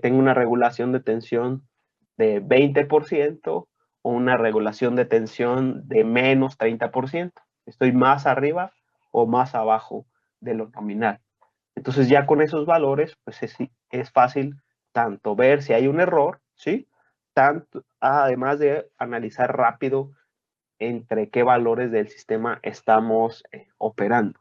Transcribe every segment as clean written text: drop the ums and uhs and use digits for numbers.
tengo una regulación de tensión de 20% o una regulación de tensión de menos 30%. Estoy más arriba o más abajo de lo nominal. Entonces ya con esos valores, pues es fácil tanto ver si hay un error, ¿sí? Tanto, además de analizar rápido entre qué valores del sistema estamos operando.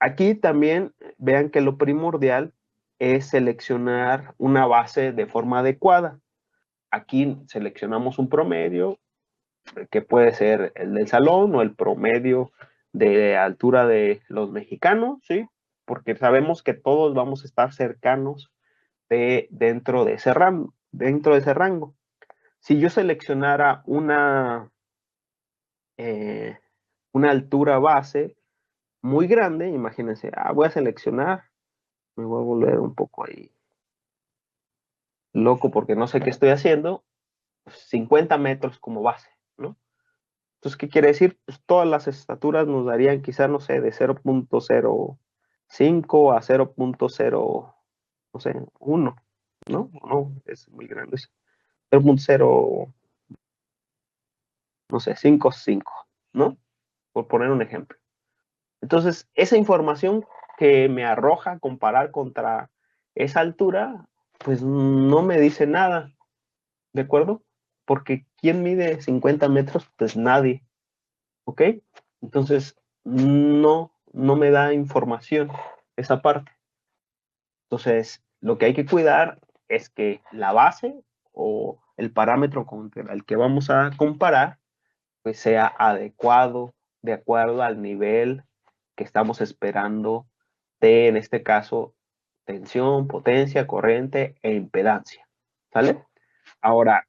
Aquí también vean que lo primordial es seleccionar una base de forma adecuada. Aquí seleccionamos un promedio, que puede ser el del salón o el promedio de altura de los mexicanos, ¿sí? Porque sabemos que todos vamos a estar cercanos dentro de ese rango. Si yo seleccionara una altura base muy grande, imagínense, voy a seleccionar, me voy a volver un poco ahí loco porque no sé qué estoy haciendo, 50 metros como base, ¿no? Entonces, ¿qué quiere decir? Pues todas las estaturas nos darían quizá, no sé, de 0.05 a 0.0, no sé, 1, ¿no? No, es muy grande. 0.0, no sé, 5, ¿no? Por poner un ejemplo. Entonces, esa información que me arroja comparar contra esa altura, pues no me dice nada, ¿de acuerdo? Porque ¿quién mide 50 metros? Pues nadie, ¿ok? Entonces, no me da información esa parte. Entonces, lo que hay que cuidar es que la base o el parámetro contra el que vamos a comparar, pues sea adecuado de acuerdo al nivel que estamos esperando de, en este caso, tensión, potencia, corriente e impedancia. ¿Sale? Ahora,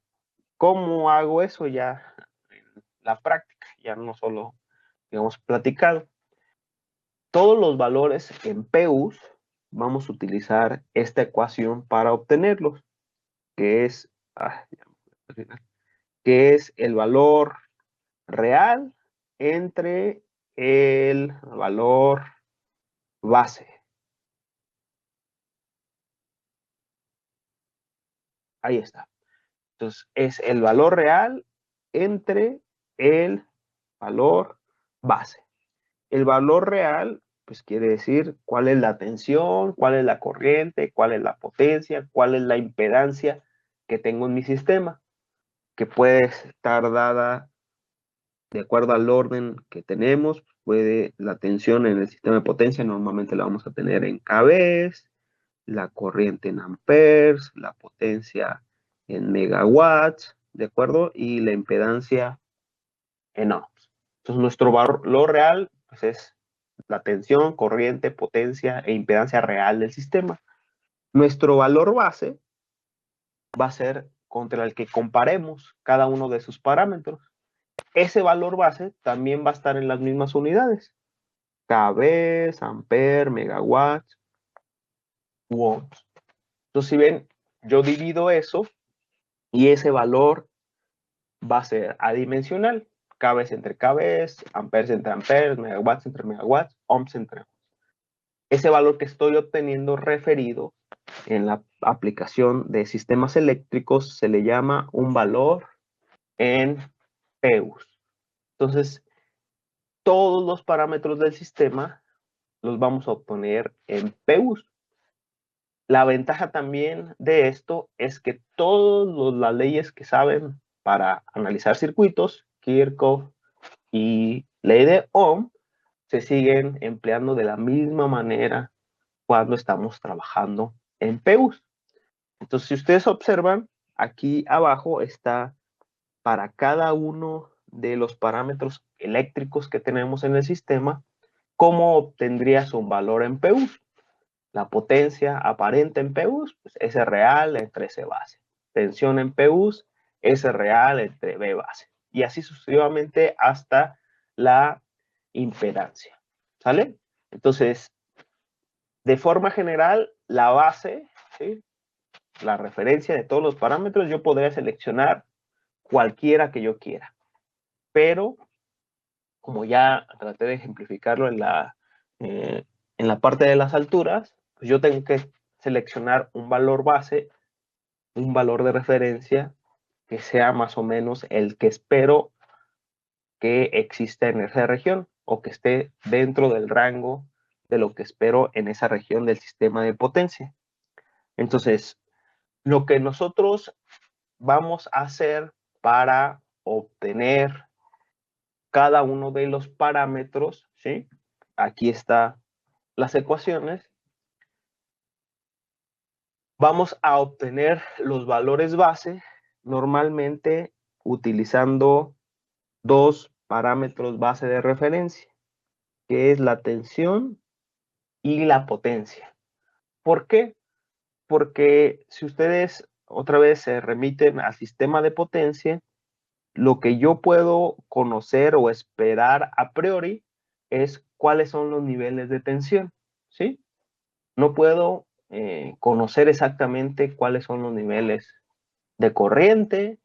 ¿cómo hago eso ya en la práctica? Ya no solo, digamos, platicado. Todos los valores en PUs vamos a utilizar esta ecuación para obtenerlos, que es, que es el valor real entre el valor base. Ahí está. Entonces, es el valor real entre el valor base. El valor real, pues quiere decir cuál es la tensión, cuál es la corriente, cuál es la potencia, cuál es la impedancia que tengo en mi sistema, que puede estar dada de acuerdo al orden que tenemos. Puede la tensión en el sistema de potencia normalmente la vamos a tener en kVs, la corriente en amperes, la potencia en megawatts, ¿de acuerdo? Y la impedancia en ohms. Entonces nuestro valor real pues, es la tensión, corriente, potencia e impedancia real del sistema. Nuestro valor base va a ser contra el que comparemos cada uno de sus parámetros. Ese valor base también va a estar en las mismas unidades. kV, amper, megawatts u ohms. Entonces, si ven, yo divido eso y ese valor va a ser adimensional. kV entre kV, amperes entre amperes, megawatts entre megawatts, ohms entre ohms. Ese valor que estoy obteniendo referido en la aplicación de sistemas eléctricos se le llama un valor en PEUs. Entonces, todos los parámetros del sistema los vamos a obtener en PEUs. La ventaja también de esto es que todas las leyes que saben para analizar circuitos, Kirchhoff y ley de Ohm, se siguen empleando de la misma manera cuando estamos trabajando en PEUs. Entonces, si ustedes observan, aquí abajo está para cada uno de los parámetros eléctricos que tenemos en el sistema, cómo obtendrías un valor en PEUs. La potencia aparente en PUs, pues S real entre S base. Tensión en PUs, S real entre B base. Y así sucesivamente hasta la impedancia. ¿Sale? Entonces, de forma general, la base, ¿sí? La referencia de todos los parámetros, yo podría seleccionar cualquiera que yo quiera. Pero, como ya traté de ejemplificarlo en la parte de las alturas, pues yo tengo que seleccionar un valor base un valor de referencia que sea más o menos el que espero que exista en esa región o que esté dentro del rango de lo que espero en esa región del sistema de potencia. Entonces, lo que nosotros vamos a hacer para obtener cada uno de los parámetros, ¿sí? Aquí están las ecuaciones. Vamos a obtener los valores base normalmente utilizando dos parámetros base de referencia, que es la tensión y la potencia. ¿Por qué? Porque si ustedes otra vez se remiten al sistema de potencia, lo que yo puedo conocer o esperar a priori es cuáles son los niveles de tensión, ¿sí? No puedo conocer exactamente cuáles son los niveles de corriente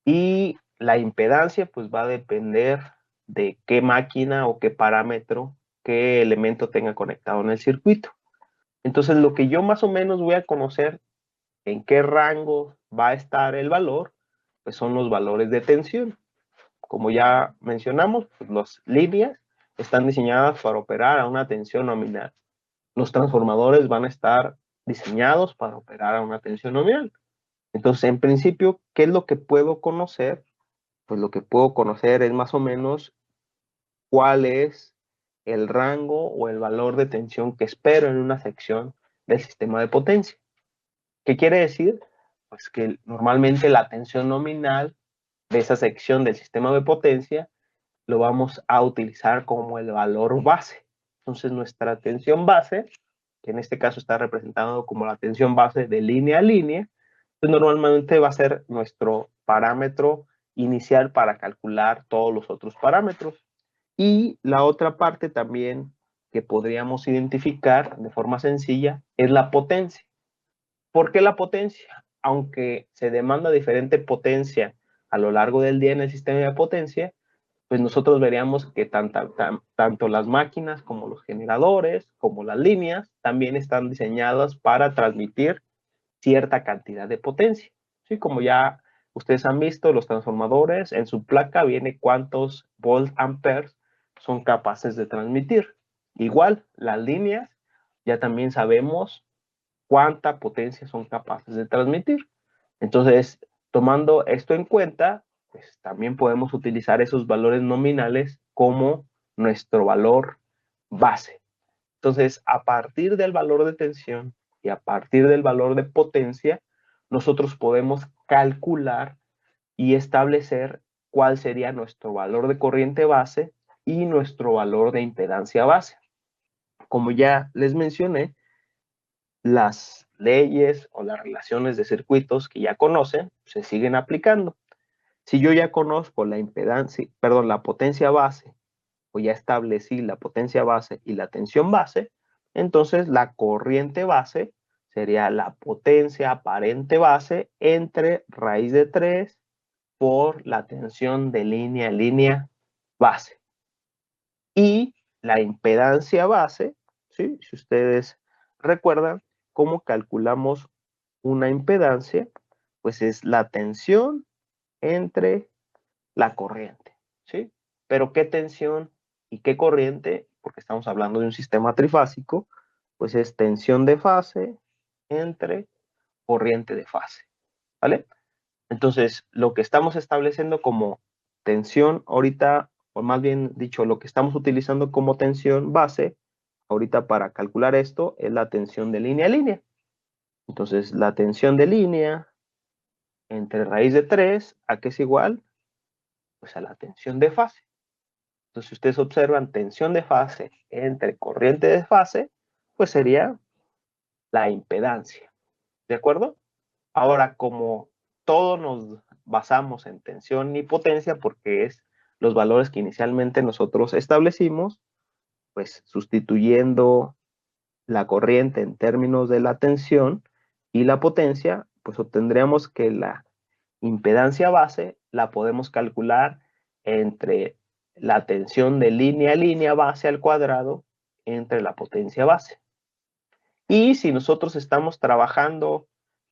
y la impedancia pues va a depender de qué máquina o qué parámetro, qué elemento tenga conectado en el circuito. Entonces lo que yo más o menos voy a conocer en qué rango va a estar el valor, pues son los valores de tensión. Como ya mencionamos, pues las líneas están diseñadas para operar a una tensión nominal. Los transformadores van a estar diseñados para operar a una tensión nominal. Entonces, en principio, ¿qué es lo que puedo conocer? Pues lo que puedo conocer es más o menos cuál es el rango o el valor de tensión que espero en una sección del sistema de potencia. ¿Qué quiere decir? Pues que normalmente la tensión nominal de esa sección del sistema de potencia lo vamos a utilizar como el valor base. Entonces nuestra tensión base, que en este caso está representado como la tensión base de línea a línea, pues normalmente va a ser nuestro parámetro inicial para calcular todos los otros parámetros. Y la otra parte también que podríamos identificar de forma sencilla es la potencia. ¿Por qué la potencia? Aunque se demanda diferente potencia a lo largo del día en el sistema de potencia, pues nosotros veríamos que tanto las máquinas como los generadores, como las líneas, también están diseñadas para transmitir cierta cantidad de potencia. ¿Sí? Como ya ustedes han visto, los transformadores en su placa viene cuántos volt amperes son capaces de transmitir. Igual, las líneas, ya también sabemos cuánta potencia son capaces de transmitir. Entonces, tomando esto en cuenta, pues también podemos utilizar esos valores nominales como nuestro valor base. Entonces, a partir del valor de tensión y a partir del valor de potencia, nosotros podemos calcular y establecer cuál sería nuestro valor de corriente base y nuestro valor de impedancia base. Como ya les mencioné, las leyes o las relaciones de circuitos que ya conocen se siguen aplicando. Si yo ya conozco la impedancia, perdón, la potencia base, o ya establecí la potencia base y la tensión base, entonces la corriente base sería la potencia aparente base entre raíz de 3 por la tensión de línea a línea base. Y la impedancia base, ¿sí? Si ustedes recuerdan cómo calculamos una impedancia, pues es la tensión entre la corriente, ¿sí? Pero ¿qué tensión y qué corriente? Porque estamos hablando de un sistema trifásico, pues es tensión de fase entre corriente de fase, ¿vale? Entonces, lo que estamos estableciendo como tensión ahorita, o más bien dicho, lo que estamos utilizando como tensión base ahorita para calcular esto es la tensión de línea a línea. Entonces, la tensión de línea entre raíz de 3, ¿a qué es igual? Pues a la tensión de fase. Entonces, si ustedes observan tensión de fase entre corriente de fase, pues sería la impedancia. ¿De acuerdo? Ahora, como todos nos basamos en tensión y potencia, porque es los valores que inicialmente nosotros establecimos, pues sustituyendo la corriente en términos de la tensión y la potencia, pues obtendríamos que la impedancia base la podemos calcular entre la tensión de línea a línea base al cuadrado entre la potencia base. Y si nosotros estamos trabajando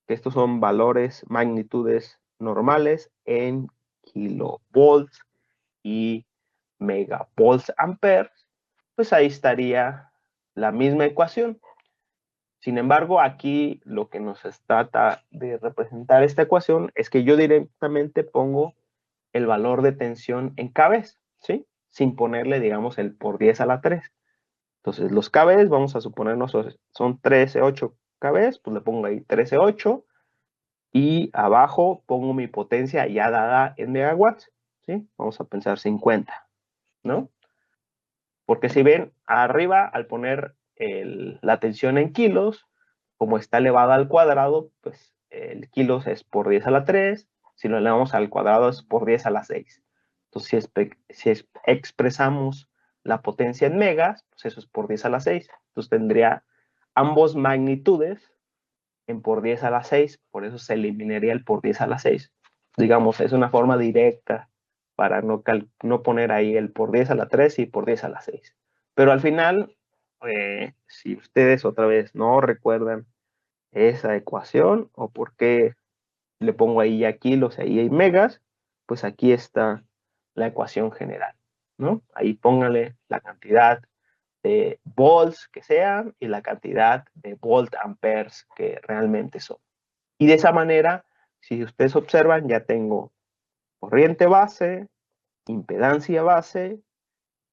que estos son valores, magnitudes normales en kilovolts y megavolts amperes, pues ahí estaría la misma ecuación. Sin embargo, aquí lo que nos trata de representar esta ecuación es que yo directamente pongo el valor de tensión en kb, ¿sí? Sin ponerle, digamos, el por 10 a la 3. Entonces, los kb, vamos a suponernos, son 13,8 kb, pues le pongo ahí 13,8 y abajo pongo mi potencia ya dada en megawatts, ¿sí? Vamos a pensar 50, ¿no? Porque si ven, arriba, al poner la tensión en kilos, como está elevada al cuadrado, pues el kilos es por 10 a la 3, si lo elevamos al cuadrado es por 10 a la 6. Entonces, si expresamos la potencia en megas, pues eso es por 10 a la 6. Entonces tendría ambos magnitudes en por 10 a la 6, por eso se eliminaría el por 10 a la 6. Digamos, es una forma directa para no poner ahí el por 10 a la 3 y por 10 a la 6. Pero al final, si ustedes otra vez no recuerdan esa ecuación o por qué le pongo ahí ya kilos y ahí hay megas, pues aquí está la ecuación general, ¿no? Ahí póngale la cantidad de volts que sean y la cantidad de volt amperes que realmente son. Y de esa manera, si ustedes observan, ya tengo corriente base, impedancia base,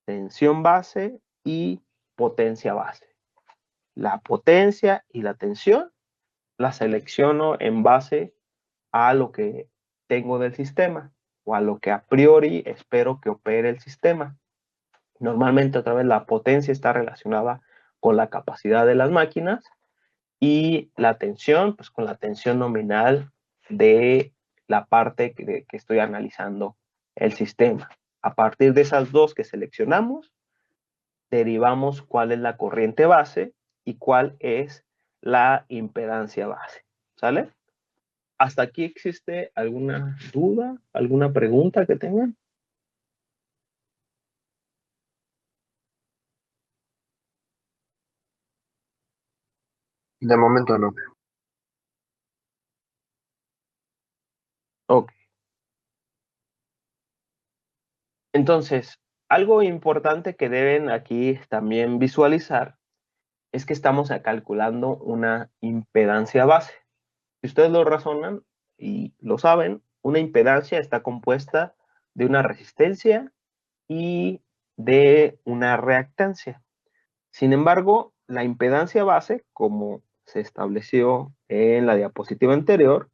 tensión base y potencia base. La potencia y la tensión la selecciono en base a lo que tengo del sistema o a lo que a priori espero que opere el sistema. Normalmente, otra vez, la potencia está relacionada con la capacidad de las máquinas y la tensión, pues con la tensión nominal de la parte que estoy analizando el sistema. A partir de esas dos que seleccionamos, derivamos cuál es la corriente base y cuál es la impedancia base. ¿Sale? ¿Hasta aquí existe alguna duda, alguna pregunta que tengan? De momento no. Ok. Entonces, algo importante que deben aquí también visualizar es que estamos calculando una impedancia base. Si ustedes lo razonan y lo saben, una impedancia está compuesta de una resistencia y de una reactancia. Sin embargo, la impedancia base, como se estableció en la diapositiva anterior,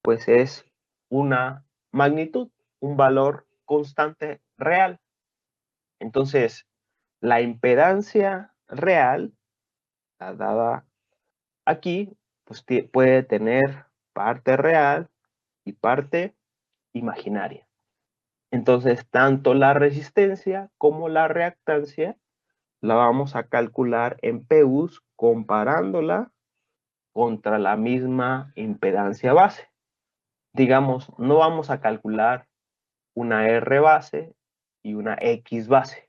pues es una magnitud, un valor constante real. Entonces, la impedancia real, la dada aquí, pues puede tener parte real y parte imaginaria. Entonces, tanto la resistencia como la reactancia la vamos a calcular en PUs comparándola contra la misma impedancia base. Digamos, no vamos a calcular una R base y una X base.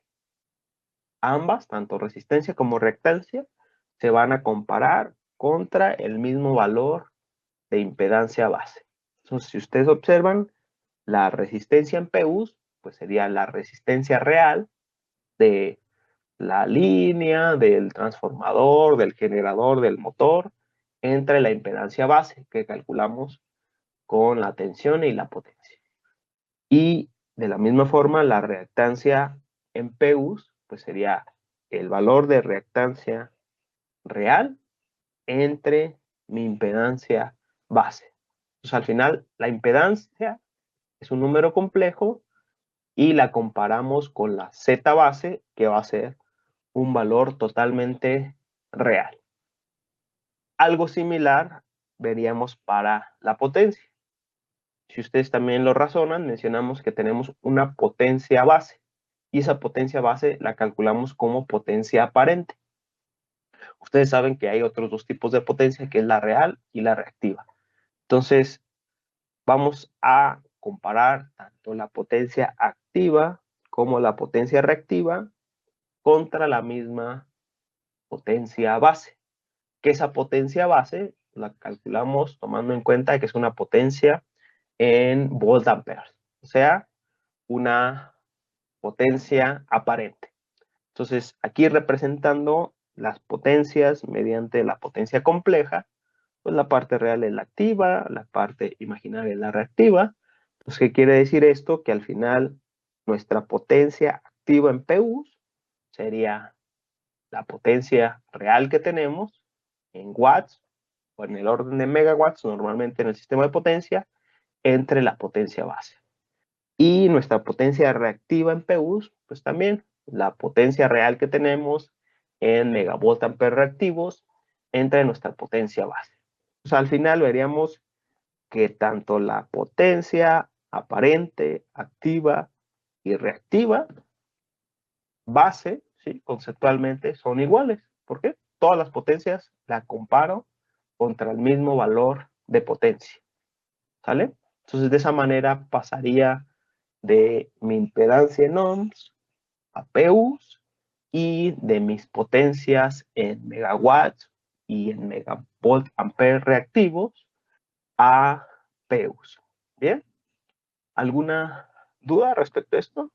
Ambas, tanto resistencia como reactancia, se van a comparar contra el mismo valor de impedancia base. Entonces, si ustedes observan, la resistencia en PUs, pues sería la resistencia real de la línea, del transformador, del generador, del motor, entre la impedancia base que calculamos con la tensión y la potencia. Y de la misma forma, la reactancia en PUs, pues sería el valor de reactancia real entre mi impedancia base. Entonces, al final, la impedancia es un número complejo y la comparamos con la Z base, que va a ser un valor totalmente real. Algo similar veríamos para la potencia. Si ustedes también lo razonan, mencionamos que tenemos una potencia base y esa potencia base la calculamos como potencia aparente. Ustedes saben que hay otros dos tipos de potencia, que es la real y la reactiva. Entonces, vamos a comparar tanto la potencia activa como la potencia reactiva contra la misma potencia base, que esa potencia base la calculamos tomando en cuenta que es una potencia en volt amperes, o sea, una potencia aparente. Entonces, aquí representando las potencias mediante la potencia compleja, pues la parte real es la activa, la parte imaginaria es la reactiva. Pues, ¿qué quiere decir esto? Que al final nuestra potencia activa en PU sería la potencia real que tenemos en watts o en el orden de megawatts, normalmente en el sistema de potencia, entre la potencia base. Y nuestra potencia reactiva en PU, pues también la potencia real que tenemos en megavolt amperes reactivos entre nuestra potencia base. Pues al final veríamos que tanto la potencia aparente, activa y reactiva base, ¿sí? Conceptualmente son iguales. ¿Por qué? Todas las potencias la comparo contra el mismo valor de potencia. ¿Sale? Entonces de esa manera pasaría de mi impedancia en ohms a PUs y de mis potencias en megawatts y en megavolt amperes reactivos a PUs. ¿Bien? ¿Alguna duda respecto a esto?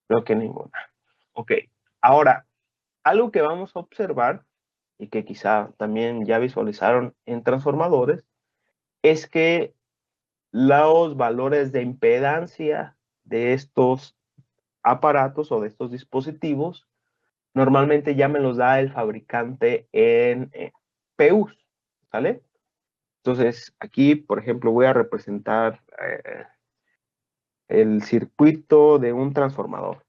Creo que ninguna. Ok, ahora, algo que vamos a observar y que quizá también ya visualizaron en transformadores es que los valores de impedancia de estos aparatos o de estos dispositivos normalmente ya me los da el fabricante en PUs, ¿sale? Entonces, aquí, por ejemplo, voy a representar el circuito de un transformador,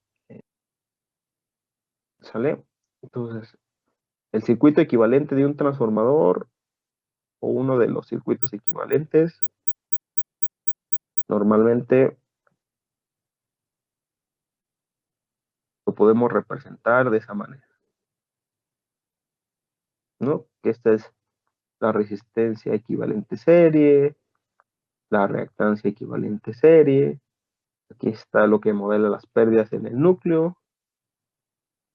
¿sale? Entonces, el circuito equivalente de un transformador o uno de los circuitos equivalentes, normalmente lo podemos representar de esa manera, ¿no? Que esta es la resistencia equivalente serie, la reactancia equivalente serie, aquí está lo que modela las pérdidas en el núcleo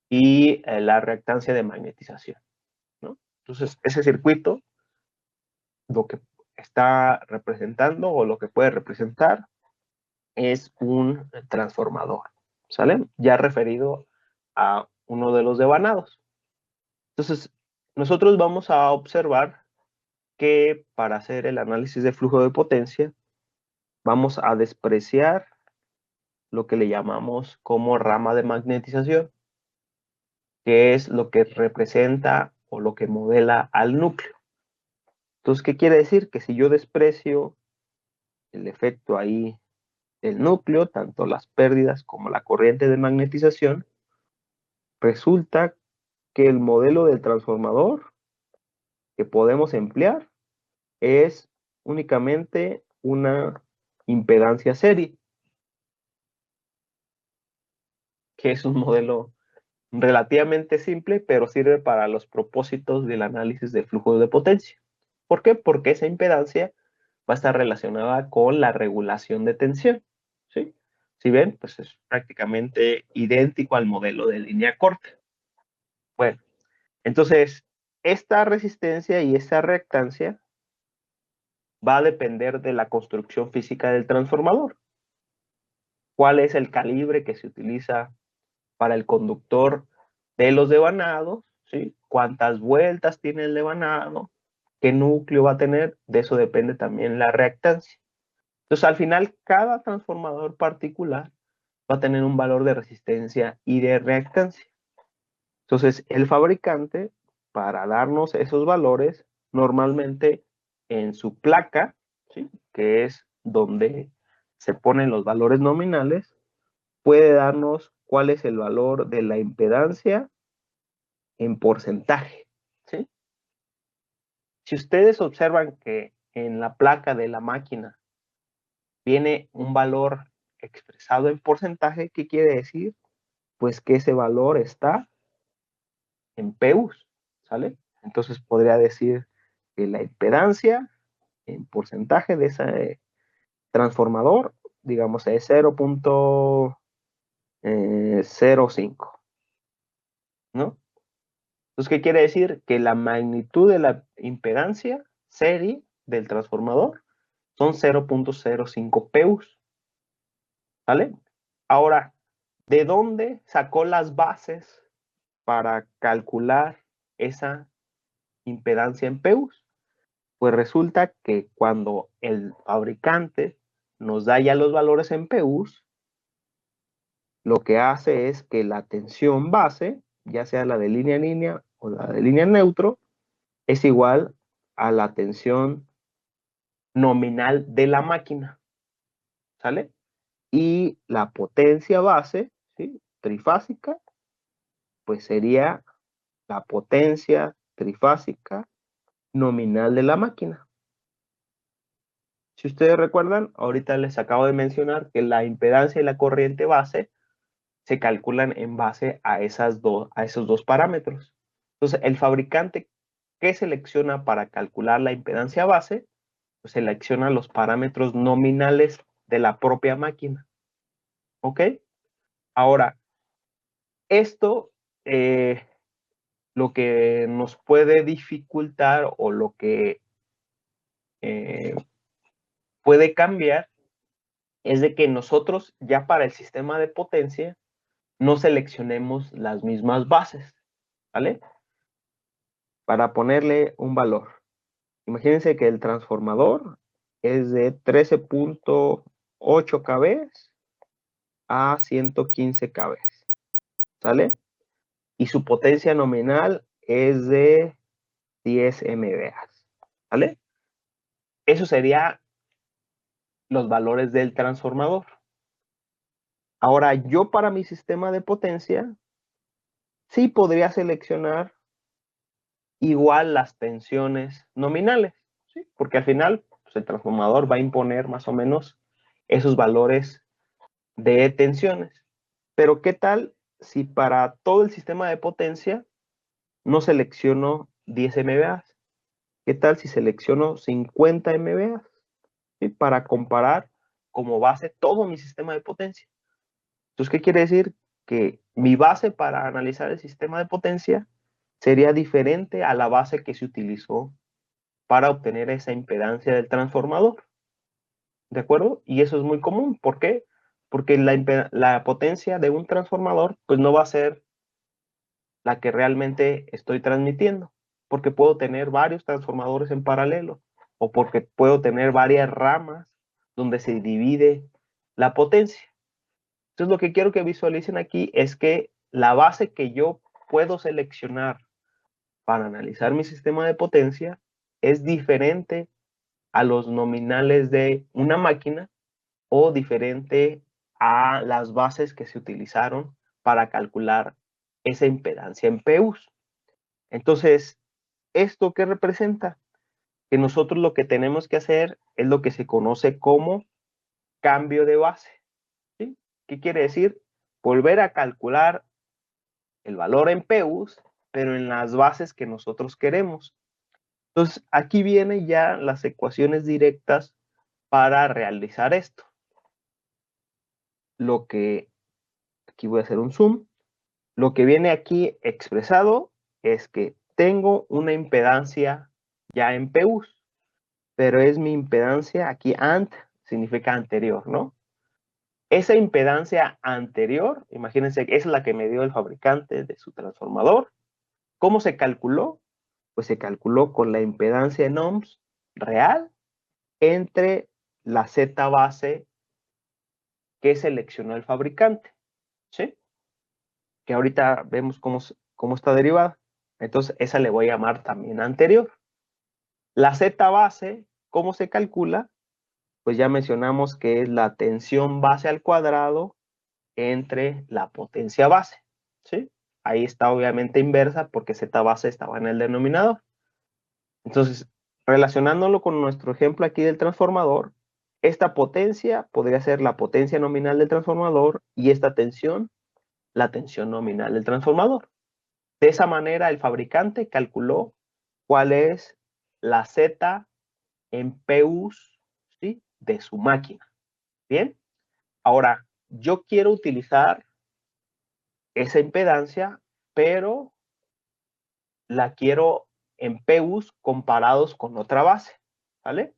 y la reactancia de magnetización, ¿no? Entonces, ese circuito, lo que está representando o lo que puede representar es un transformador, ¿sale? Ya referido a uno de los devanados. Entonces, nosotros vamos a observar que para hacer el análisis de flujo de potencia, vamos a despreciar lo que le llamamos como rama de magnetización, que es lo que representa o lo que modela al núcleo. Entonces, ¿qué quiere decir? Que si yo desprecio el efecto ahí del núcleo, tanto las pérdidas como la corriente de magnetización, resulta que el modelo del transformador que podemos emplear es únicamente una impedancia serie, que es un modelo relativamente simple, pero sirve para los propósitos del análisis de flujo de potencia. ¿Por qué? Porque esa impedancia va a estar relacionada con la regulación de tensión, ¿sí? Si ven, pues es prácticamente idéntico al modelo de línea corta. Bueno, entonces, esta resistencia y esta reactancia va a depender de la construcción física del transformador. ¿Cuál es el calibre que se utiliza para el conductor de los devanados? ¿Sí? ¿Cuántas vueltas tiene el devanado? ¿Qué núcleo va a tener? De eso depende también la reactancia. Entonces, al final, cada transformador particular va a tener un valor de resistencia y de reactancia. Entonces, el fabricante, para darnos esos valores, normalmente en su placa, ¿sí? Que es donde se ponen los valores nominales, puede darnos cuál es el valor de la impedancia en porcentaje, ¿sí? Si ustedes observan que en la placa de la máquina viene un valor expresado en porcentaje, ¿qué quiere decir? Pues que ese valor está en PUs, ¿sale? Entonces podría decir que la impedancia en porcentaje de ese transformador, digamos, es 0.0 0,5, ¿no? Entonces, ¿qué quiere decir? Que la magnitud de la impedancia serie del transformador son 0,05 PUs, ¿vale? Ahora, ¿de dónde sacó las bases para calcular esa impedancia en PUs? Pues resulta que cuando el fabricante nos da ya los valores en PUs, lo que hace es que la tensión base, ya sea la de línea a línea o la de línea neutro, es igual a la tensión nominal de la máquina, ¿sale? Y la potencia base, ¿sí? Trifásica, pues sería la potencia trifásica nominal de la máquina. Si ustedes recuerdan, ahorita les acabo de mencionar que la impedancia y la corriente base se calculan en base a esos dos parámetros. Entonces, el fabricante, ¿qué selecciona para calcular la impedancia base? Pues selecciona los parámetros nominales de la propia máquina. ¿Ok? Ahora, esto lo que nos puede dificultar o lo que puede cambiar es de que nosotros ya para el sistema de potencia no seleccionemos las mismas bases, ¿vale? Para ponerle un valor. Imagínense que el transformador es de 13.8 kV a 115 kV, ¿sale? Y su potencia nominal es de 10 MVA, ¿vale? Eso sería los valores del transformador. Ahora, yo para mi sistema de potencia, sí podría seleccionar igual las tensiones nominales, ¿sí? Porque al final pues, el transformador va a imponer más o menos esos valores de tensiones. Pero ¿qué tal si para todo el sistema de potencia no selecciono 10 MVA? ¿Qué tal si selecciono 50 MVA? ¿Sí? Para comparar como base todo mi sistema de potencia. Entonces, ¿qué quiere decir? Que mi base para analizar el sistema de potencia sería diferente a la base que se utilizó para obtener esa impedancia del transformador. ¿De acuerdo? Y eso es muy común. ¿Por qué? Porque la potencia de un transformador pues no va a ser la que realmente estoy transmitiendo, porque puedo tener varios transformadores en paralelo o porque puedo tener varias ramas donde se divide la potencia. Entonces lo que quiero que visualicen aquí es que la base que yo puedo seleccionar para analizar mi sistema de potencia es diferente a los nominales de una máquina o diferente a las bases que se utilizaron para calcular esa impedancia en PUs. Entonces, ¿esto qué representa? Que nosotros lo que tenemos que hacer es lo que se conoce como cambio de base, ¿sí? ¿Qué quiere decir? Volver a calcular el valor en PUs, pero en las bases que nosotros queremos. Entonces, aquí vienen ya las ecuaciones directas para realizar esto. Lo que, aquí voy a hacer un zoom, lo que viene aquí expresado es que tengo una impedancia ya en PUs, pero es mi impedancia, aquí ant significa anterior, ¿no? Esa impedancia anterior, imagínense que es la que me dio el fabricante de su transformador. ¿Cómo se calculó? Pues se calculó con la impedancia en ohms real entre la Z base que seleccionó el fabricante, ¿sí? Que ahorita vemos cómo está derivada. Entonces, esa le voy a llamar también anterior. La Z base, ¿cómo se calcula? Pues ya mencionamos que es la tensión base al cuadrado entre la potencia base, ¿sí? Ahí está obviamente inversa porque Z base estaba en el denominador. Entonces, relacionándolo con nuestro ejemplo aquí del transformador, esta potencia podría ser la potencia nominal del transformador y esta tensión, la tensión nominal del transformador. De esa manera, el fabricante calculó cuál es la Z en PUs, ¿sí? De su máquina. Bien, ahora yo quiero utilizar esa impedancia, pero la quiero en PUs comparados con otra base, ¿vale?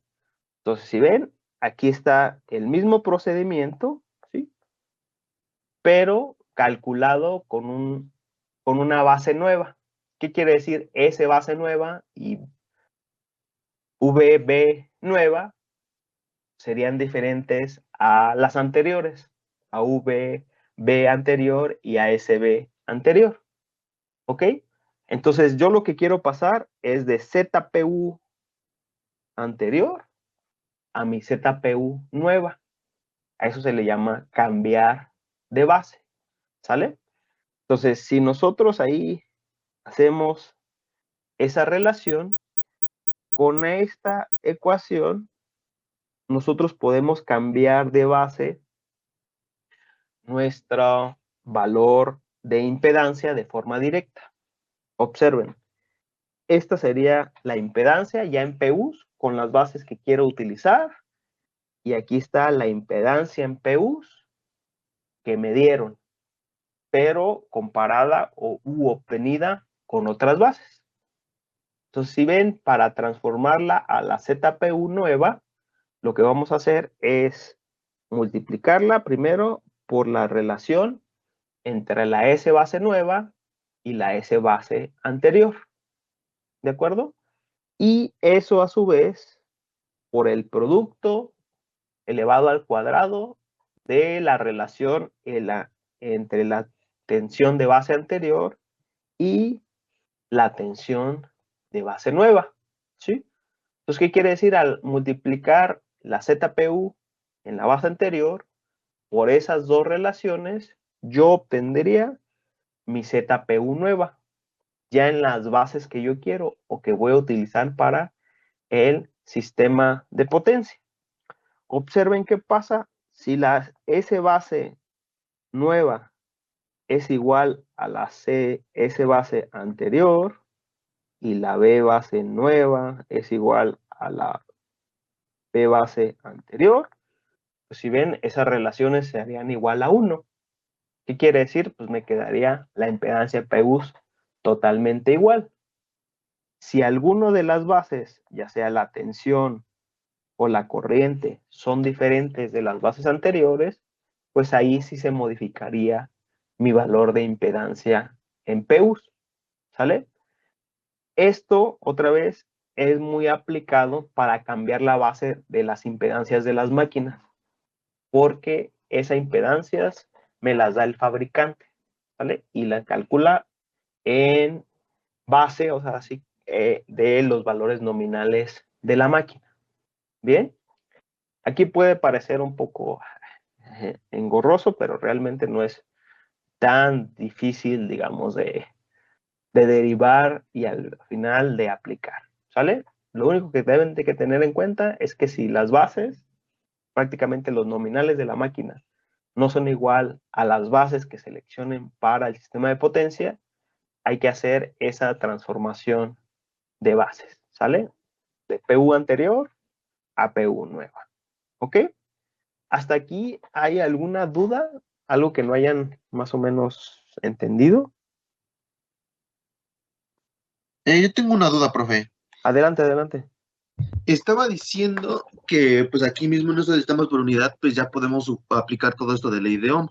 Entonces, si ven, aquí está el mismo procedimiento, ¿sí? Pero calculado con una base nueva. ¿Qué quiere decir S base nueva y VB nueva? Serían diferentes a las anteriores, a VB anterior y a SB anterior, ¿ok? Entonces yo lo que quiero pasar es de ZPU anterior a mi ZPU nueva. A eso se le llama cambiar de base, ¿sale? Entonces, si nosotros ahí hacemos esa relación, con esta ecuación, nosotros podemos cambiar de base nuestro valor de impedancia de forma directa. Observen, esta sería la impedancia ya en PUs con las bases que quiero utilizar. Y aquí está la impedancia en PUs que me dieron, pero comparada u obtenida con otras bases. Entonces, si ven, para transformarla a la ZPU nueva, lo que vamos a hacer es multiplicarla primero por la relación entre la S base nueva y la S base anterior, ¿de acuerdo? Y eso a su vez por el producto elevado al cuadrado de la relación entre la tensión de base anterior y la tensión de base nueva, ¿sí? Entonces, ¿qué quiere decir? Al multiplicar la ZPU en la base anterior por esas dos relaciones, yo obtendría mi ZPU nueva, ya en las bases que yo quiero o que voy a utilizar para el sistema de potencia. Observen qué pasa si la S base nueva es igual a la S base anterior y la B base nueva es igual a la B base anterior. Pues si ven, esas relaciones se harían igual a 1. ¿Qué quiere decir? Pues me quedaría la impedancia PUs totalmente igual. Si alguno de las bases, ya sea la tensión o la corriente, son diferentes de las bases anteriores, pues ahí sí se modificaría mi valor de impedancia en PUs, ¿sale? Esto, otra vez, es muy aplicado para cambiar la base de las impedancias de las máquinas, porque esas impedancias me las da el fabricante, ¿vale? Y las calcula en base, o sea, así, de los valores nominales de la máquina. Bien, aquí puede parecer un poco engorroso, pero realmente no es tan difícil, digamos, de derivar y al final de aplicar, ¿sale? Lo único que deben de que tener en cuenta es que si las bases, prácticamente los nominales de la máquina, no son igual a las bases que seleccionen para el sistema de potencia, hay que hacer esa transformación de bases, ¿sale? De PU anterior a PU nueva, ¿ok? ¿Hasta aquí hay alguna duda? ¿Algo que no hayan más o menos entendido? Yo tengo una duda, profe. Adelante, adelante. Estaba diciendo que pues aquí mismo en nuestros sistemas por unidad pues ya podemos aplicar todo esto de ley de Ohm.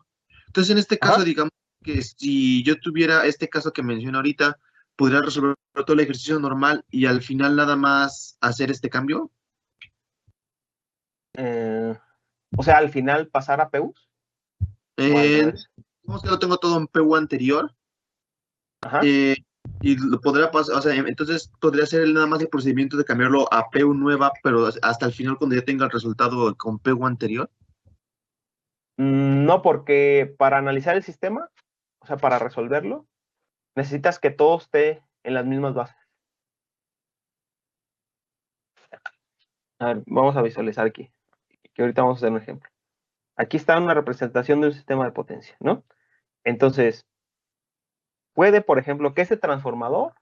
Entonces en este caso Ajá. digamos que si yo tuviera este caso que menciono ahorita, podría resolver todo el ejercicio normal y al final nada más hacer este cambio. O sea, al final pasar a PUs o al revés. Digamos que lo tengo todo en PU anterior Ajá. eh, y lo podría pasar, o sea, entonces podría hacer nada más el procedimiento de cambiarlo a PU nueva, pero hasta el final cuando ya tenga el resultado con PU anterior. No, porque para analizar el sistema, o sea, para resolverlo, necesitas que todo esté en las mismas bases. A ver, vamos a visualizar aquí, que ahorita vamos a hacer un ejemplo. Aquí está una representación de un sistema de potencia, ¿no? Entonces, puede, por ejemplo, que ese transformador,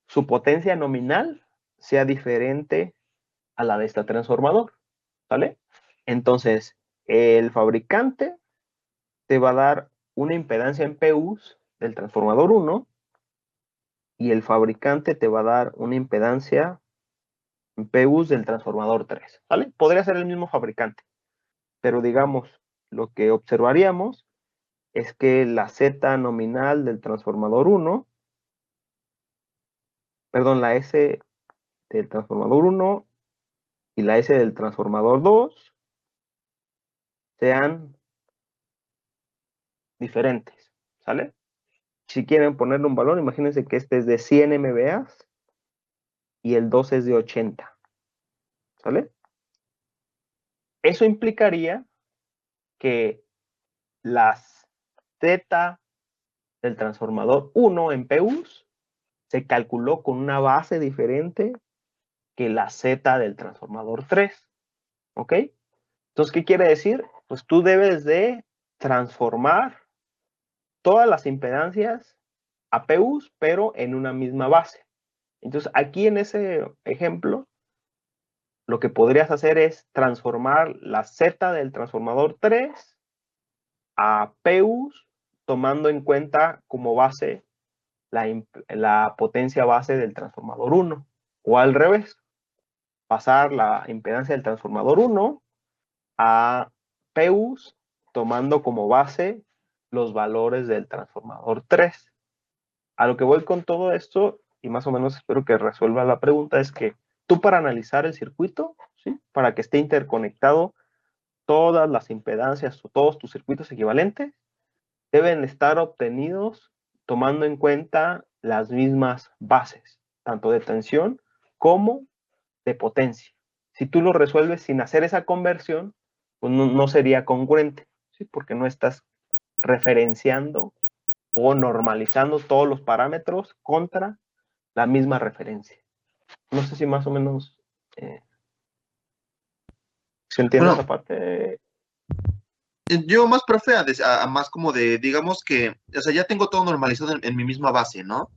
su potencia nominal sea diferente a la de este transformador, ¿vale? Entonces, el fabricante te va a dar una impedancia en PUs del transformador 1 y el fabricante te va a dar una impedancia en PUs del transformador 3, ¿vale? Podría ser el mismo fabricante, pero digamos, lo que observaríamos es que la Z nominal del transformador 1, perdón, la S del transformador 1 y la S del transformador 2 sean diferentes, ¿sale? Si quieren ponerle un valor, imagínense que este es de 100 MVAs y el 2 es de 80, ¿sale? Eso implicaría que las Z del transformador 1 en PUs se calculó con una base diferente que la Z del transformador 3, ¿ok? Entonces, ¿qué quiere decir? Pues tú debes de transformar todas las impedancias a PUs, pero en una misma base. Entonces, aquí en ese ejemplo, lo que podrías hacer es transformar la Z del transformador 3 a PUs, tomando en cuenta como base la potencia base del transformador 1. O al revés, pasar la impedancia del transformador 1 a PUs, tomando como base los valores del transformador 3. A lo que voy con todo esto, y más o menos espero que resuelva la pregunta, es que tú para analizar el circuito, ¿sí? Para que esté interconectado todas las impedancias o todos tus circuitos equivalentes, deben estar obtenidos tomando en cuenta las mismas bases, tanto de tensión como de potencia. Si tú lo resuelves sin hacer esa conversión, pues no sería congruente, ¿sí? Porque no estás referenciando o normalizando todos los parámetros contra la misma referencia. No sé si más o menos se entiende Bueno, esa parte. yo más, profe, a más como de, digamos que, o sea, ya tengo todo normalizado en mi misma base, ¿no?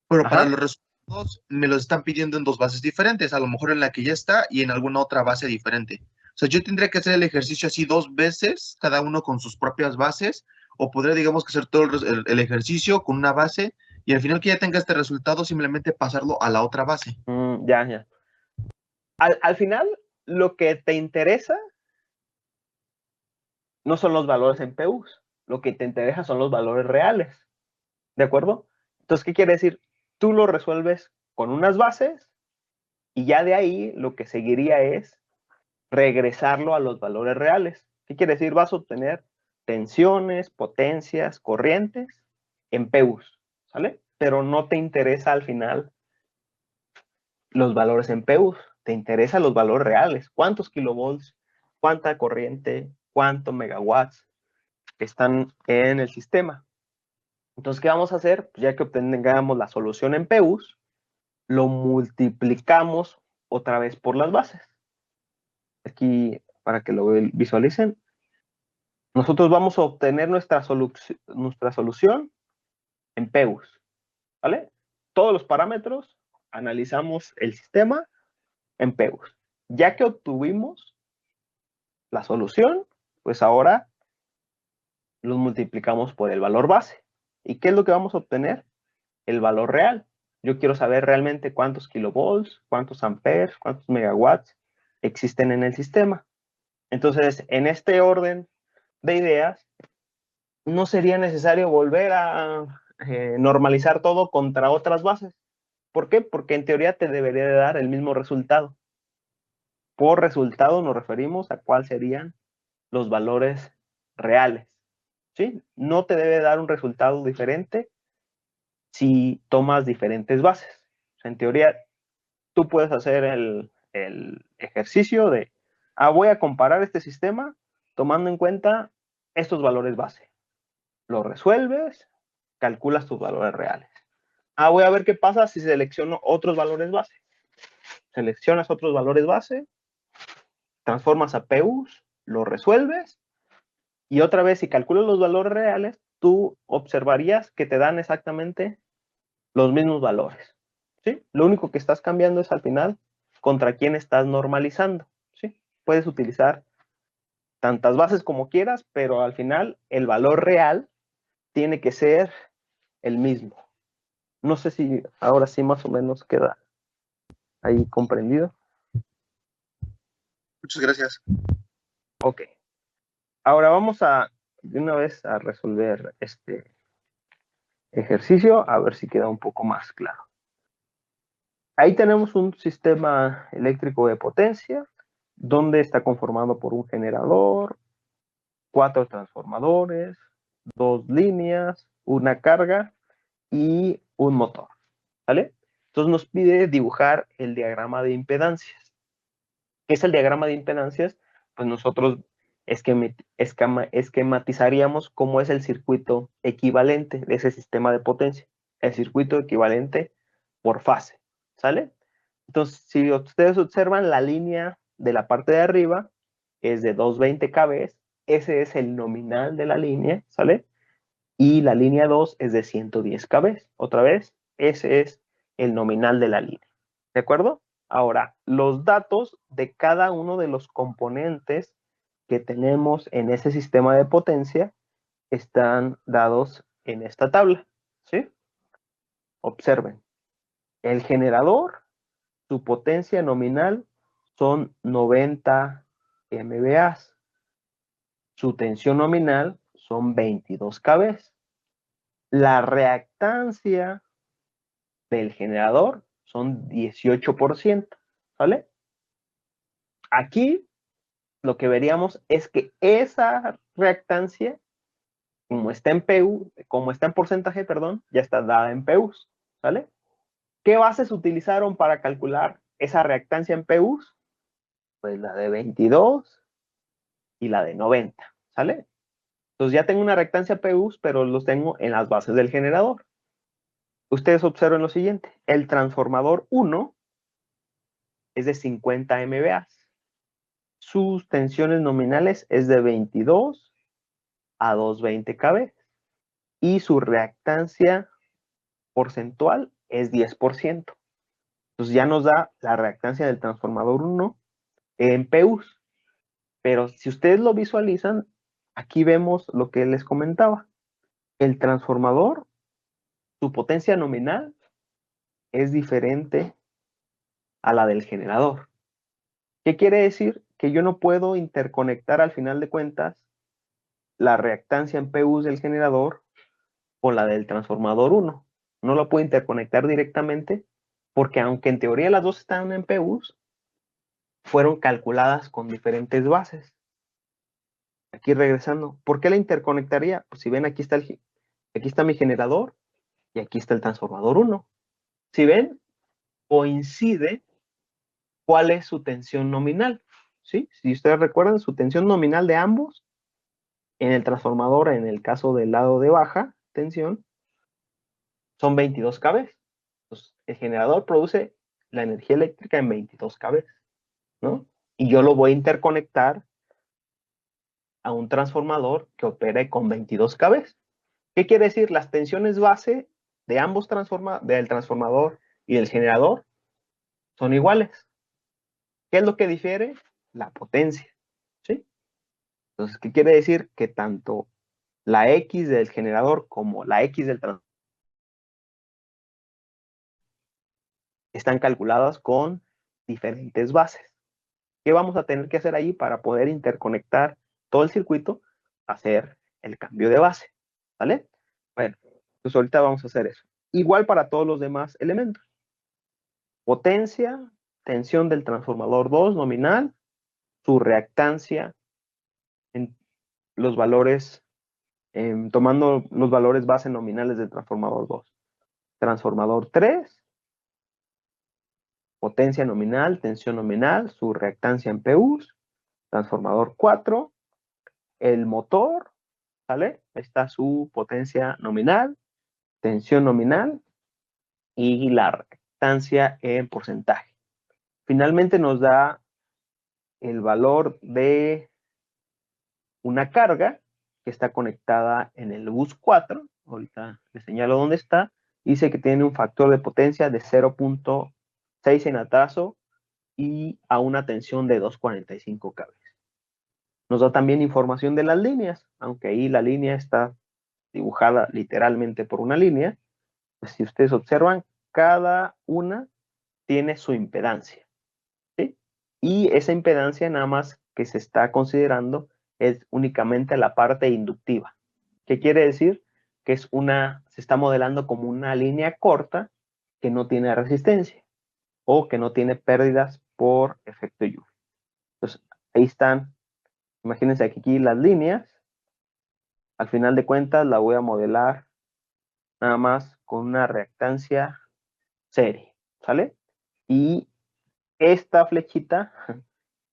Pero para Ajá. los resultados me los están pidiendo en dos bases diferentes, a lo mejor en la que ya está y en alguna otra base diferente. O sea, yo tendría que hacer el ejercicio así dos veces, cada uno con sus propias bases, o podría, digamos, que hacer todo el ejercicio con una base y al final que ya tenga este resultado, simplemente pasarlo a la otra base. Ya. Al final, lo que te interesa no son los valores en PUs, lo que te interesa son los valores reales, ¿de acuerdo? Entonces, ¿qué quiere decir? Tú lo resuelves con unas bases y ya de ahí lo que seguiría es regresarlo a los valores reales. ¿Qué quiere decir? Vas a obtener tensiones, potencias, corrientes en PUs, ¿sale? Pero no te interesa al final los valores en PUs, te interesan los valores reales. ¿Cuántos kilovolts? ¿Cuánta corriente? ¿Cuántos megawatts están en el sistema? Entonces, ¿qué vamos a hacer? Pues ya que obtengamos la solución en PUs, lo multiplicamos otra vez por las bases. Aquí, para que lo visualicen, nosotros vamos a obtener nuestra solución en PUs, ¿vale? Todos los parámetros, analizamos el sistema en PUs. Ya que obtuvimos la solución, pues ahora los multiplicamos por el valor base. ¿Y qué es lo que vamos a obtener? El valor real. Yo quiero saber realmente cuántos kilovolts, cuántos amperes, cuántos megawatts existen en el sistema. Entonces, en este orden de ideas, no sería necesario volver a normalizar todo contra otras bases. ¿Por qué? Porque en teoría te debería de dar el mismo resultado. Por resultado nos referimos a cuáles serían los valores reales, ¿sí? No te debe dar un resultado diferente si tomas diferentes bases. O sea, en teoría, tú puedes hacer el ejercicio de, voy a comparar este sistema tomando en cuenta estos valores base. Lo resuelves, calculas tus valores reales. Voy a ver qué pasa si selecciono otros valores base. Seleccionas otros valores base, transformas a PUs, lo resuelves y otra vez si calculas los valores reales, tú observarías que te dan exactamente los mismos valores, ¿sí? Lo único que estás cambiando es al final contra quién estás normalizando, ¿sí? Puedes utilizar tantas bases como quieras, pero al final el valor real tiene que ser el mismo. No sé si ahora sí más o menos queda ahí comprendido. Muchas gracias. Ok. Ahora vamos a, de una vez, a resolver este ejercicio, a ver si queda un poco más claro. Ahí tenemos un sistema eléctrico de potencia, donde está conformado por un generador, 4 transformadores, 2 líneas, una carga y un motor, ¿vale? Entonces nos pide dibujar el diagrama de impedancias. ¿Qué es el diagrama de impedancias? Pues nosotros esquematizaríamos cómo es el circuito equivalente de ese sistema de potencia. El circuito equivalente por fase, ¿sale? Entonces, si ustedes observan, la línea de la parte de arriba es de 220 kV, ese es el nominal de la línea, ¿sale? Y la línea 2 es de 110 kV. Otra vez, ese es el nominal de la línea. ¿De acuerdo? Ahora, los datos de cada uno de los componentes que tenemos en ese sistema de potencia están dados en esta tabla, ¿sí? Observen. El generador, su potencia nominal son 90 MVA. Su tensión nominal son 22 kV. La reactancia del generador son 18%, ¿vale? Aquí lo que veríamos es que esa reactancia, como está en PU, como está en porcentaje, perdón, ya está dada en PUs, ¿vale? ¿Qué bases utilizaron para calcular esa reactancia en PUs? Pues la de 22 y la de 90, ¿sale? Entonces ya tengo una reactancia PUs, pero los tengo en las bases del generador. Ustedes observen lo siguiente, el transformador 1 es de 50 MVA. Sus tensiones nominales es de 22 a 220 kV y su reactancia porcentual es 10%. Entonces ya nos da la reactancia del transformador 1 en PUs. Pero si ustedes lo visualizan, aquí vemos lo que les comentaba. El transformador, su potencia nominal es diferente a la del generador. ¿Qué quiere decir? Que yo no puedo interconectar al final de cuentas la reactancia en PUs del generador con la del transformador 1. No lo puedo interconectar directamente porque aunque en teoría las dos están en PUs, fueron calculadas con diferentes bases. Aquí regresando, ¿por qué la interconectaría? Pues si ven, aquí está mi generador y aquí está el transformador 1. Si ven, coincide cuál es su tensión nominal. ¿Sí? Si ustedes recuerdan, su tensión nominal de ambos, en el transformador, en el caso del lado de baja tensión, son 22 kV. Entonces, el generador produce la energía eléctrica en 22 kV, ¿no? Y yo lo voy a interconectar a un transformador que opere con 22 kV. ¿Qué quiere decir? Las tensiones base de ambos del transformador y del generador son iguales. ¿Qué es lo que difiere? La potencia, ¿sí? Entonces, ¿qué quiere decir? Que tanto la X del generador como la X del transformador están calculadas con diferentes bases. ¿Qué vamos a tener que hacer ahí para poder interconectar todo el circuito? Hacer el cambio de base, ¿vale? Bueno, pues ahorita vamos a hacer eso. Igual para todos los demás elementos. Potencia, tensión del transformador 2 nominal, su reactancia en los valores, tomando los valores base nominales del transformador 2. Transformador 3, potencia nominal, tensión nominal, su reactancia en PUs. Transformador 4, el motor, ¿sale? Está su potencia nominal, tensión nominal y la reactancia en porcentaje. Finalmente nos da el valor de una carga que está conectada en el bus 4. Ahorita les señalo dónde está. Dice que tiene un factor de potencia de 0.6 en atraso y a una tensión de 245 kV. Nos da también información de las líneas, aunque ahí la línea está dibujada literalmente por una línea, pues si ustedes observan, cada una tiene su impedancia, ¿sí? Y esa impedancia nada más que se está considerando es únicamente la parte inductiva. ¿Qué quiere decir? Que se está modelando como una línea corta que no tiene resistencia o que no tiene pérdidas por efecto Joule. Entonces, ahí están, imagínense aquí las líneas. Al final de cuentas la voy a modelar nada más con una reactancia serie, ¿sale? Y esta flechita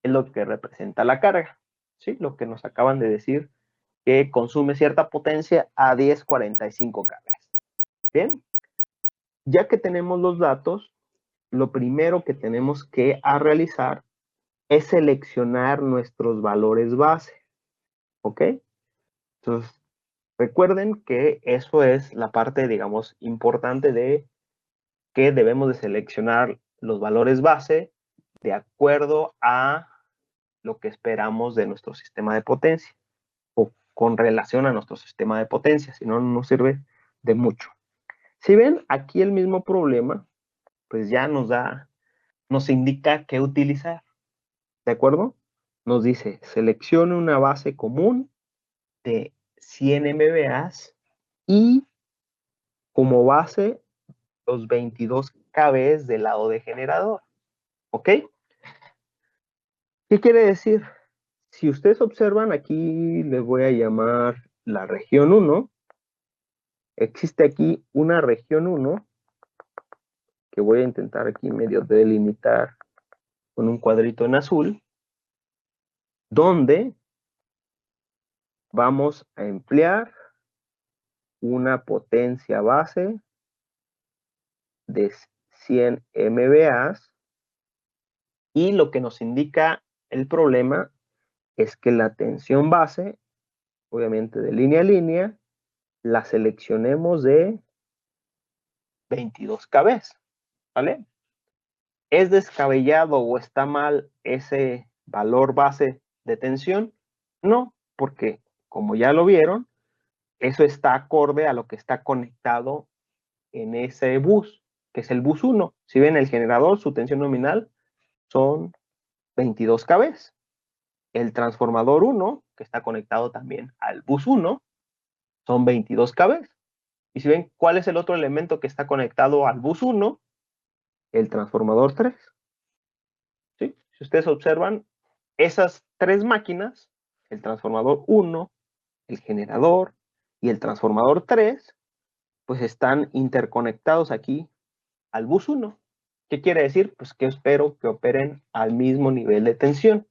es lo que representa la carga, ¿sí? Lo que nos acaban de decir que consume cierta potencia a 1045 cargas. Bien, ya que tenemos los datos, lo primero que tenemos que realizar es seleccionar nuestros valores base, ¿ok? Entonces, recuerden que eso es la parte, digamos, importante de que debemos de seleccionar los valores base de acuerdo a lo que esperamos de nuestro sistema de potencia o con relación a nuestro sistema de potencia, si no, no nos sirve de mucho. Si ven aquí el mismo problema, pues ya nos indica qué utilizar, ¿de acuerdo? Nos dice, seleccione una base común de 100 MVAs y como base los 22 kV del lado de generador, ¿ok? ¿Qué quiere decir? Si ustedes observan, aquí les voy a llamar la región 1. Existe aquí una región 1 que voy a intentar aquí medio delimitar con un cuadrito en azul, donde vamos a emplear una potencia base de 100 MVAs y lo que nos indica el problema es que la tensión base, obviamente de línea a línea, la seleccionemos de 22 kV, ¿vale? ¿Es descabellado o está mal ese valor base de tensión? No, porque como ya lo vieron, eso está acorde a lo que está conectado en ese bus, que es el bus 1. Si ven el generador, su tensión nominal son 22 kV. El transformador 1, que está conectado también al bus 1, son 22 kV. Y si ven cuál es el otro elemento que está conectado al bus 1, el transformador 3. ¿Sí? Si ustedes observan, esas tres máquinas, el transformador 1, el generador y el transformador 3, pues están interconectados aquí al bus 1. ¿Qué quiere decir? Pues que espero que operen al mismo nivel de tensión.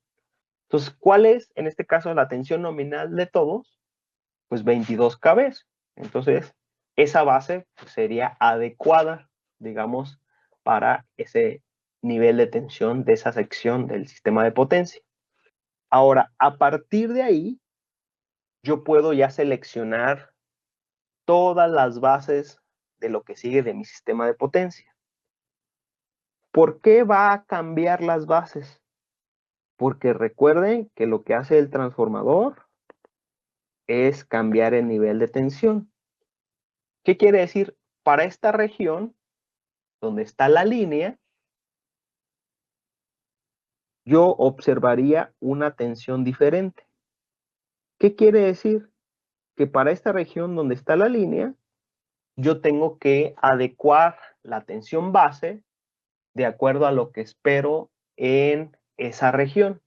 Entonces, ¿cuál es, en este caso, la tensión nominal de todos? Pues 22 kV. Entonces, esa base pues, sería adecuada, digamos, para ese nivel de tensión de esa sección del sistema de potencia. Ahora, a partir de ahí, yo puedo ya seleccionar todas las bases de lo que sigue de mi sistema de potencia. ¿Por qué va a cambiar las bases? Porque recuerden que lo que hace el transformador es cambiar el nivel de tensión. ¿Qué quiere decir? Para esta región, donde está la línea, yo observaría una tensión diferente. ¿Qué quiere decir? Que para esta región donde está la línea, yo tengo que adecuar la tensión base de acuerdo a lo que espero en esa región.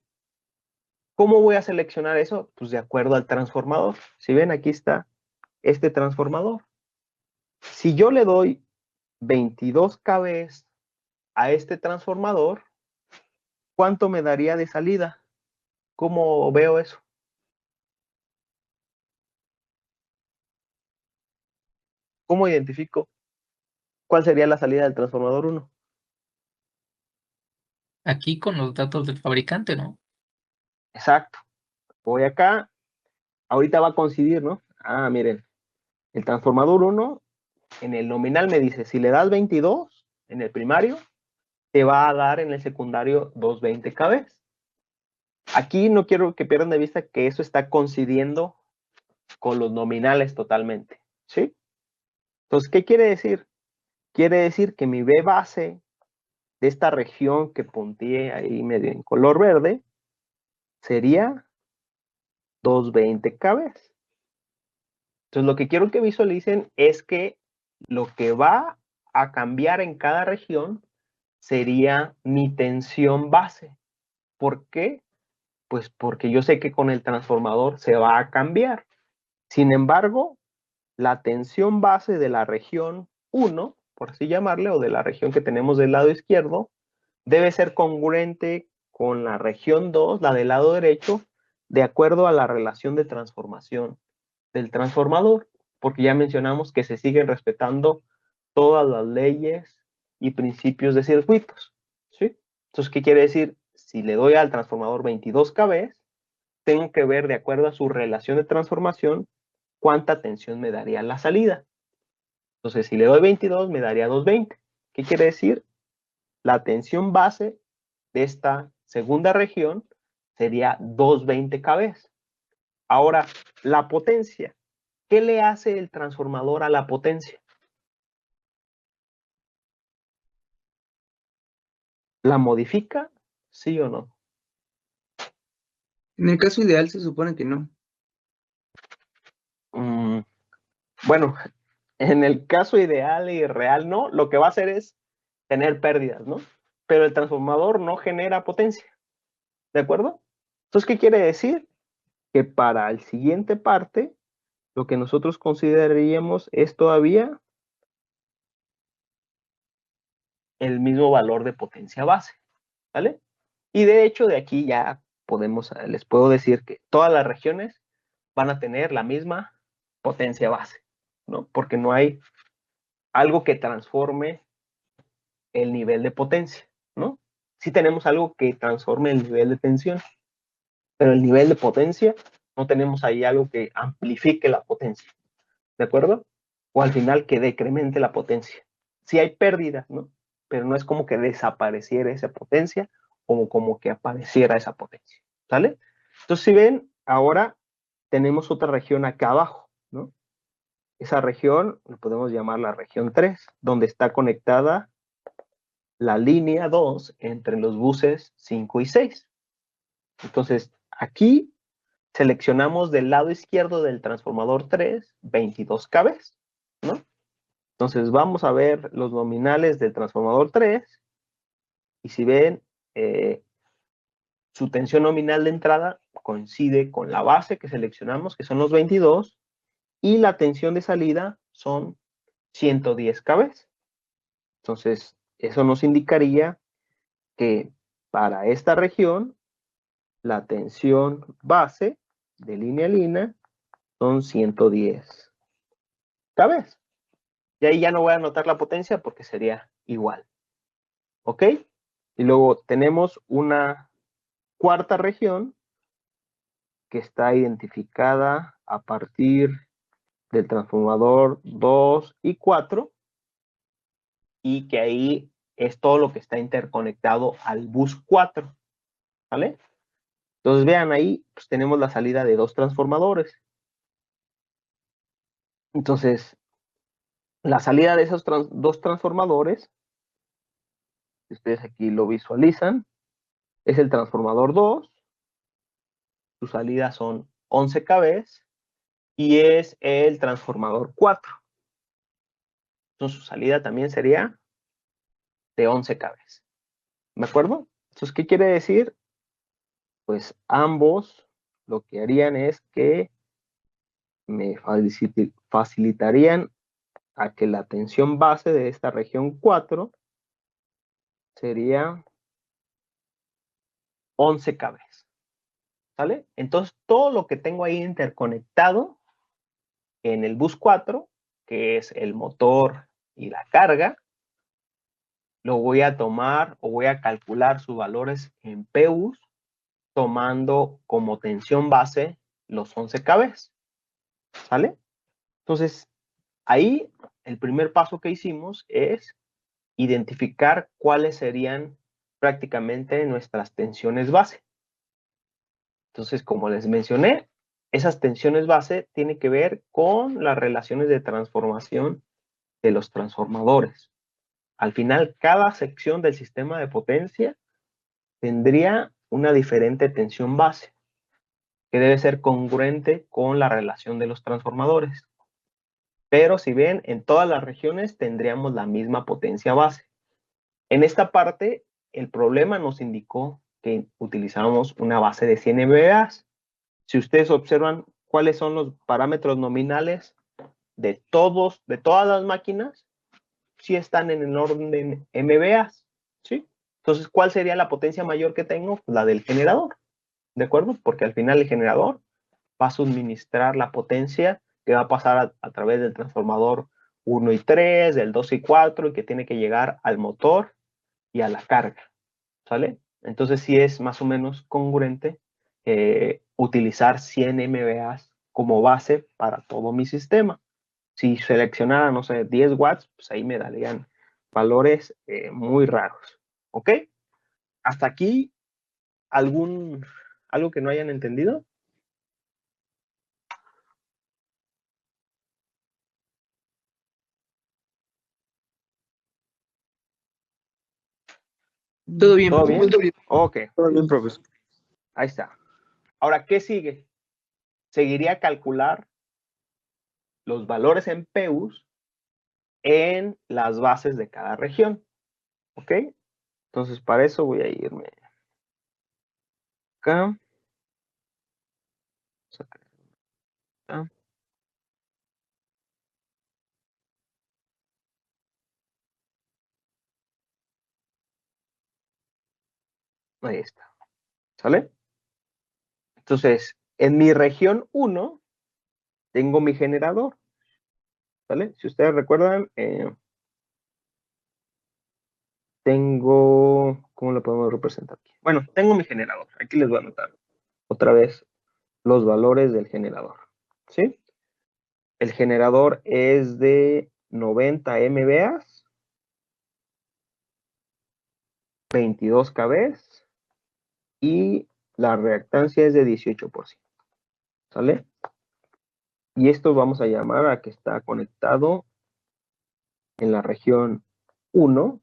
¿Cómo voy a seleccionar eso? Pues de acuerdo al transformador. Si ven, aquí está este transformador. Si yo le doy 22 kV a este transformador, ¿cuánto me daría de salida? ¿Cómo veo eso? ¿Cómo identifico cuál sería la salida del transformador 1? Aquí con los datos del fabricante, ¿no? Exacto. Voy acá, ahorita va a coincidir, ¿no? Ah, miren, el transformador 1 en el nominal me dice, si le das 22 en el primario, te va a dar en el secundario 220 kV. Aquí no quiero que pierdan de vista que eso está coincidiendo con los nominales totalmente, ¿sí? Entonces, ¿qué quiere decir? Quiere decir que mi B base de esta región que punteé ahí medio en color verde sería 220 kb. Entonces, lo que quiero que visualicen es que lo que va a cambiar en cada región sería mi tensión base. ¿Por qué? Pues porque yo sé que con el transformador se va a cambiar. Sin embargo, la tensión base de la región 1, por así llamarle, o de la región que tenemos del lado izquierdo, debe ser congruente con la región 2, la del lado derecho, de acuerdo a la relación de transformación del transformador, porque ya mencionamos que se siguen respetando todas las leyes y principios de circuitos, ¿sí? Entonces, ¿qué quiere decir? Si le doy al transformador 22 kb, tengo que ver de acuerdo a su relación de transformación cuánta tensión me daría la salida. Entonces, si le doy 22, me daría 220. ¿Qué quiere decir? La tensión base de esta segunda región sería 220 kb. Ahora, la potencia. ¿Qué le hace el transformador a la potencia? ¿La modifica? ¿Sí o no? En el caso ideal se supone que no. Bueno, en el caso ideal y real no, lo que va a hacer es tener pérdidas, ¿no? Pero el transformador no genera potencia, ¿de acuerdo? Entonces, ¿qué quiere decir? Que para el siguiente parte, lo que nosotros consideraríamos es todavía el mismo valor de potencia base, ¿vale? Y de hecho, de aquí ya les puedo decir que todas las regiones van a tener la misma potencia base, ¿no? Porque no hay algo que transforme el nivel de potencia, ¿no? Sí tenemos algo que transforme el nivel de tensión, pero el nivel de potencia no tenemos ahí algo que amplifique la potencia, ¿de acuerdo? O al final que decremente la potencia. Sí hay pérdidas, ¿no? Pero no es como que desapareciera esa potencia o como que apareciera esa potencia, ¿sale? Entonces, si ven, ahora tenemos otra región acá abajo, ¿no? Esa región, lo podemos llamar la región 3, donde está conectada la línea 2 entre los buses 5 y 6. Entonces, aquí seleccionamos del lado izquierdo del transformador 3, 22 kb, ¿no? Entonces, vamos a ver los nominales del transformador 3, y si ven, su tensión nominal de entrada coincide con la base que seleccionamos, que son los 22, y la tensión de salida son 110 kb. Entonces, eso nos indicaría que para esta región, la tensión base de línea a línea son 110 kb. Y ahí ya no voy a anotar la potencia porque sería igual. ¿Ok? Y luego tenemos una cuarta región que está identificada a partir del transformador 2 y 4, y que ahí es todo lo que está interconectado al bus 4, ¿vale? Entonces vean ahí, pues tenemos la salida de dos transformadores. Entonces, la salida de esos dos transformadores, si ustedes aquí lo visualizan, es el transformador 2, su salida son 11 kb, y es el transformador 4. Entonces, su salida también sería de 11 kb. ¿De acuerdo? Entonces, ¿qué quiere decir? Pues ambos lo que harían es que me facilitarían a que la tensión base de esta región 4 sería 11 kb. ¿Sale? Entonces, todo lo que tengo ahí interconectado en el bus 4, que es el motor y la carga, lo voy a tomar o voy a calcular sus valores en PUs, tomando como tensión base los 11 kb. ¿Sale? Entonces, ahí el primer paso que hicimos es identificar cuáles serían prácticamente nuestras tensiones base. Entonces, como les mencioné, esas tensiones base tienen que ver con las relaciones de transformación de los transformadores. Al final, cada sección del sistema de potencia tendría una diferente tensión base, que debe ser congruente con la relación de los transformadores. Pero si ven, en todas las regiones tendríamos la misma potencia base. En esta parte, el problema nos indicó que utilizábamos una base de 100 MVA. Si ustedes observan cuáles son los parámetros nominales de todas las máquinas, sí están en el orden de MVA, ¿sí? Entonces, ¿cuál sería la potencia mayor que tengo? La del generador, ¿de acuerdo? Porque al final el generador va a suministrar la potencia que va a pasar a través del transformador 1 y 3, del 2 y 4, y que tiene que llegar al motor y a la carga, ¿sale? Entonces sí es más o menos congruente utilizar 100 MVA como base para todo mi sistema. Si seleccionara, no sé, 10 watts, pues ahí me darían valores muy raros, ¿ok? Hasta aquí, ¿algo que no hayan entendido? Todo bien, ¿Todo bien? todo bien. Ok, Todo bien, profesor. ahí está. Ahora, ¿qué sigue? Seguiría calcular los valores en PUs en las bases de cada región, ¿ok? Entonces, para eso voy a irme acá. Acá. Ahí está, ¿sale? Entonces, en mi región 1 tengo mi generador, ¿vale? Si ustedes recuerdan, tengo, ¿cómo lo podemos representar aquí? Bueno, tengo mi generador. Aquí les voy a anotar otra vez los valores del generador, ¿sí? El generador es de 90 MVA, 22 kV y la reactancia es de 18%, ¿sale? Y esto vamos a llamar a que está conectado en la región 1.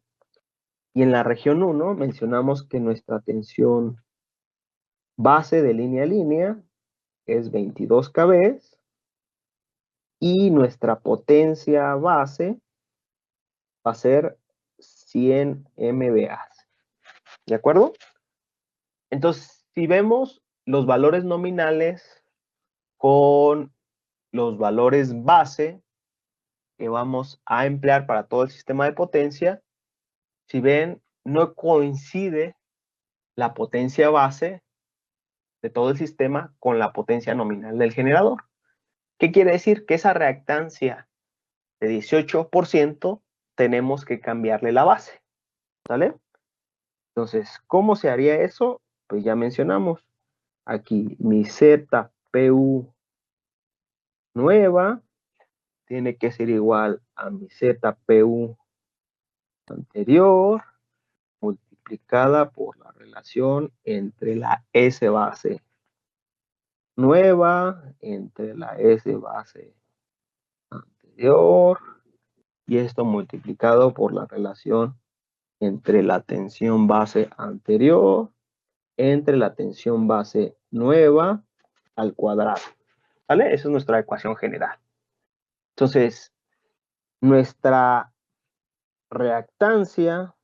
Y en la región 1 mencionamos que nuestra tensión base de línea a línea es 22 kV y nuestra potencia base va a ser 100 MVA. ¿De acuerdo? Entonces, si vemos los valores nominales con los valores base que vamos a emplear para todo el sistema de potencia, si ven, no coincide la potencia base de todo el sistema con la potencia nominal del generador. ¿Qué quiere decir? Que esa reactancia de 18% tenemos que cambiarle la base, ¿sale? Entonces, ¿cómo se haría eso? Pues ya mencionamos aquí mi ZPU nueva tiene que ser igual a mi ZPU anterior multiplicada por la relación entre la S base nueva entre la S base anterior y esto multiplicado por la relación entre la tensión base anterior entre la tensión base nueva al cuadrado. ¿Vale? Esa es nuestra ecuación general. Entonces, nuestra reactancia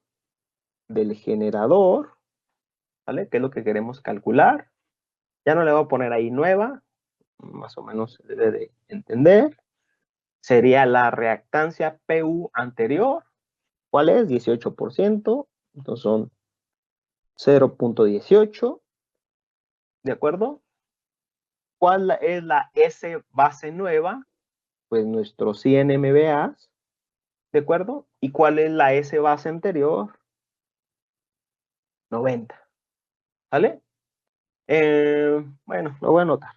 del generador, ¿vale? ¿Qué es lo que queremos calcular? Ya no le voy a poner ahí nueva, más o menos se debe de entender. Sería la reactancia PU anterior. ¿Cuál es? 18%. Entonces son 0.18. ¿De acuerdo? ¿Cuál es la S base nueva? Pues nuestros 100 MVA. ¿De acuerdo? ¿Y cuál es la S base anterior? 90. ¿Vale? Bueno, lo voy a anotar.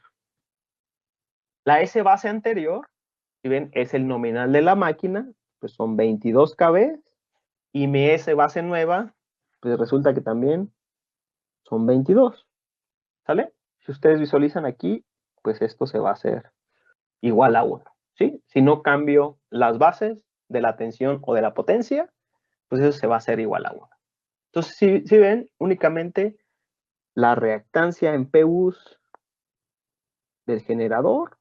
La S base anterior, si ven, es el nominal de la máquina, pues son 22 kV. Y mi S base nueva, pues resulta que también son 22. ¿Sale? Si ustedes visualizan aquí, pues esto se va a hacer igual a 1, ¿sí? Si no cambio las bases de la tensión o de la potencia, pues eso se va a hacer igual a 1. Entonces, si ven, únicamente la reactancia en PUs del generador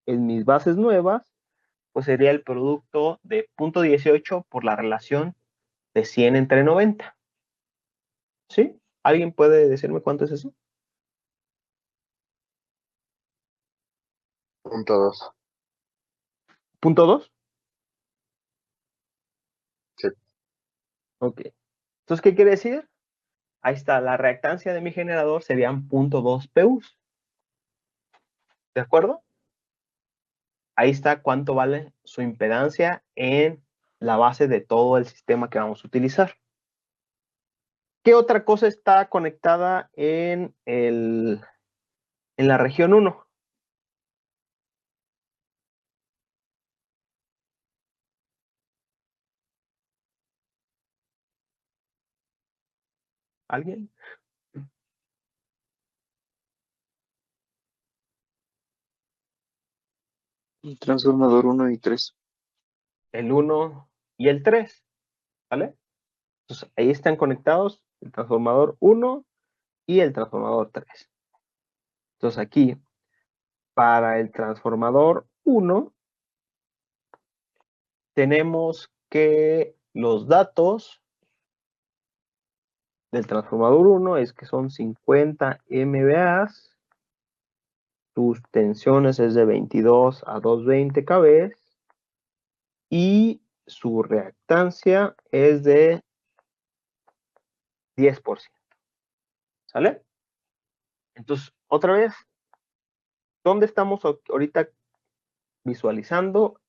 en mis bases nuevas, pues sería el producto de 0.18 por la relación de 100 entre 90. ¿Sí? ¿Alguien puede decirme cuánto es eso? 0.2. ¿0.2? Sí. Ok. Entonces, ¿qué quiere decir? Ahí está, la reactancia de mi generador serían 0.2 PUs. ¿De acuerdo? Ahí está cuánto vale su impedancia en la base de todo el sistema que vamos a utilizar. ¿Qué otra cosa está conectada en la región 1? ¿Alguien? El transformador 1 y 3. El 1 y el 3, ¿vale? Entonces, ahí están conectados el transformador 1 y el transformador 3. Entonces, aquí, para el transformador 1, tenemos que los datos del transformador 1 es que son 50 MVA, sus tensiones es de 22 a 220 kV y su reactancia es de 10%. ¿Sale? Entonces, otra vez, ¿dónde estamos ahorita visualizando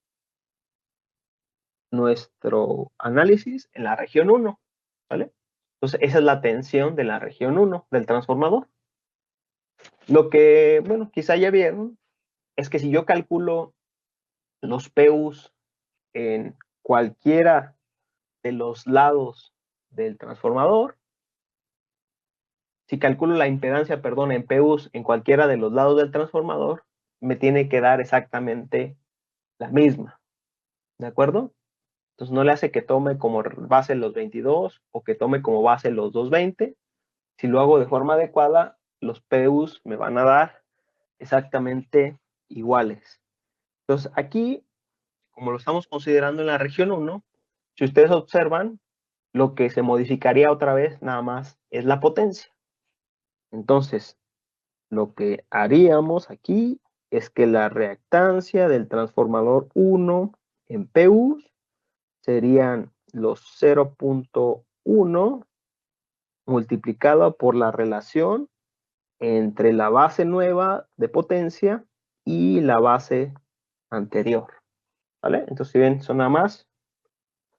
nuestro análisis? En la región 1, ¿vale? Entonces, esa es la tensión de la región 1 del transformador. Lo que, bueno, quizá ya vieron, es que si yo calculo los PUs en cualquiera de los lados del transformador, si calculo la impedancia, perdón, en PUs en cualquiera de los lados del transformador, me tiene que dar exactamente la misma, ¿de acuerdo? Entonces no le hace que tome como base los 22 o que tome como base los 220. Si lo hago de forma adecuada, los PUs me van a dar exactamente iguales. Entonces aquí, como lo estamos considerando en la región 1, si ustedes observan, lo que se modificaría otra vez nada más es la potencia. Entonces, lo que haríamos aquí es que la reactancia del transformador 1 en PUs serían los 0.1 multiplicado por la relación entre la base nueva de potencia y la base anterior. ¿Vale? Entonces, si ven, son nada más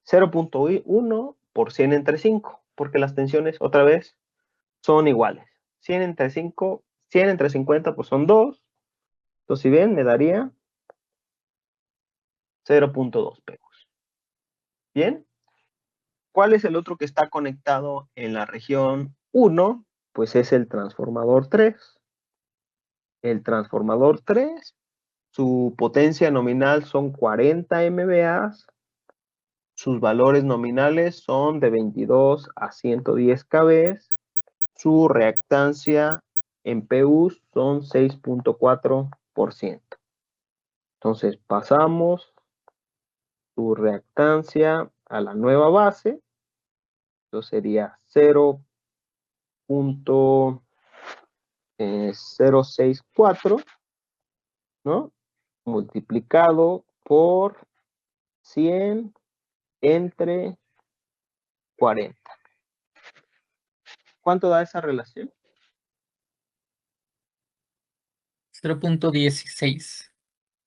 0.1 por 100 entre 5, porque las tensiones, otra vez, son iguales. 100 entre 5, 100 entre 50, pues son 2. Entonces, si ven, me daría 0.2 PUs. ¿Bien? ¿Cuál es el otro que está conectado en la región 1? Pues es el transformador 3. El transformador 3, su potencia nominal son 40 MVA, sus valores nominales son de 22 a 110 kV, su reactancia en PU son 6.4%. Entonces pasamos su reactancia a la nueva base, entonces sería 0.064, ¿no? Multiplicado por 100 entre 40. ¿Cuánto da esa relación? 0.16.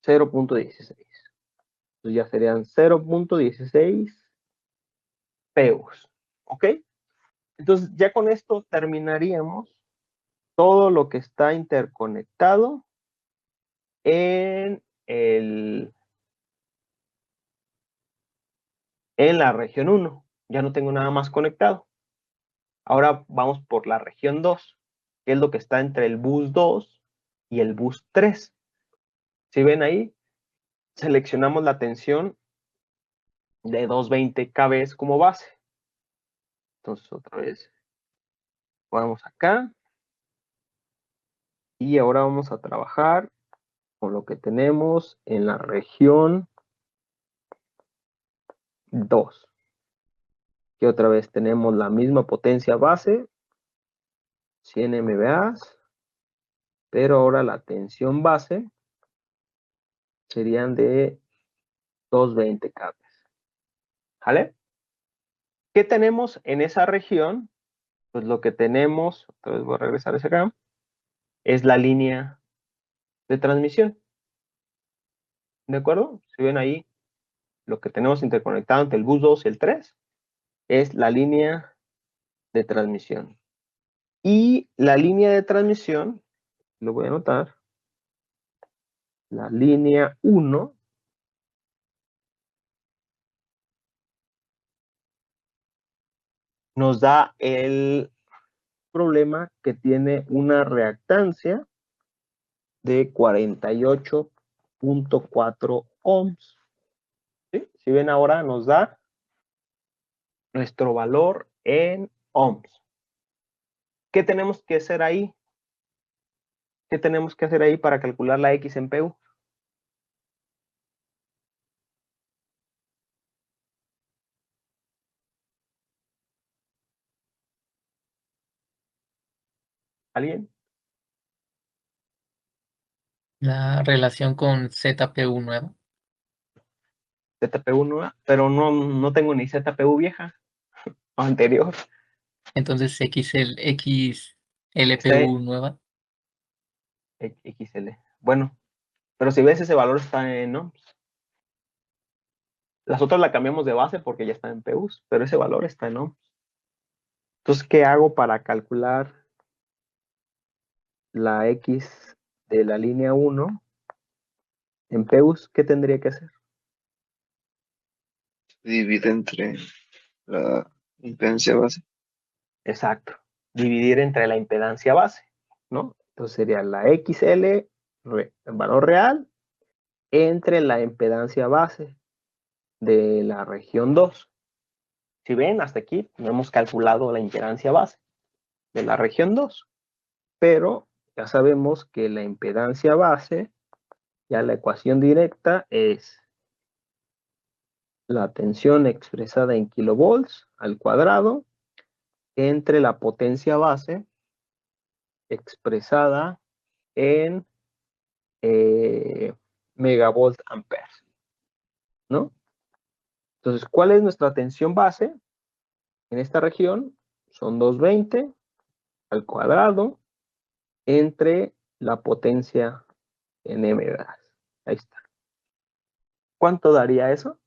0.16. Entonces ya serían 0.16 PUs. ¿Ok? Entonces ya con esto terminaríamos todo lo que está interconectado en la región 1. Ya no tengo nada más conectado. Ahora vamos por la región 2, que es lo que está entre el bus 2 y el bus 3. Si ven ahí, seleccionamos la tensión de 220 kV como base. Entonces otra vez, vamos acá. Y ahora vamos a trabajar con lo que tenemos en la región 2. Que otra vez tenemos la misma potencia base, 100 MVA, pero ahora la tensión base serían de 220 kV. ¿Vale? ¿Qué tenemos en esa región? Pues lo que tenemos, otra vez voy a regresar hacia acá, es la línea de transmisión. ¿De acuerdo? Si ven ahí, lo que tenemos interconectado entre el bus 2 y el 3 es la línea de transmisión. Y la línea de transmisión, lo voy a anotar, la línea 1 nos da el problema que tiene una reactancia de 48.4 ohms. ¿Sí? Si ven ahora nos da nuestro valor en ohms. ¿Qué tenemos que hacer ahí? ¿Qué tenemos que hacer ahí para calcular la X en PU? ¿Alguien? La relación con ZPU nueva. ZPU nueva, pero no tengo ni ZPU vieja o anterior. Entonces XLPU Está nueva. XL. Bueno, pero si ves ese valor está en ohms. Las otras la cambiamos de base porque ya está en PUs, pero ese valor está en ohms. Entonces, ¿qué hago para calcular la X de la línea 1 en PUs? ¿Qué tendría que hacer? Divide entre la impedancia base. Exacto. Dividir entre la impedancia base, ¿no? Entonces sería la XL, el valor real, entre la impedancia base de la región 2. Si ven, hasta aquí no hemos calculado la impedancia base de la región 2, pero ya sabemos que la impedancia base, ya la ecuación directa es la tensión expresada en kilovolts al cuadrado entre la potencia base expresada en megavolt amperes, ¿no? Entonces, ¿cuál es nuestra tensión base en esta región? Son 220 al cuadrado entre la potencia en MVA. Ahí está. ¿Cuánto daría eso?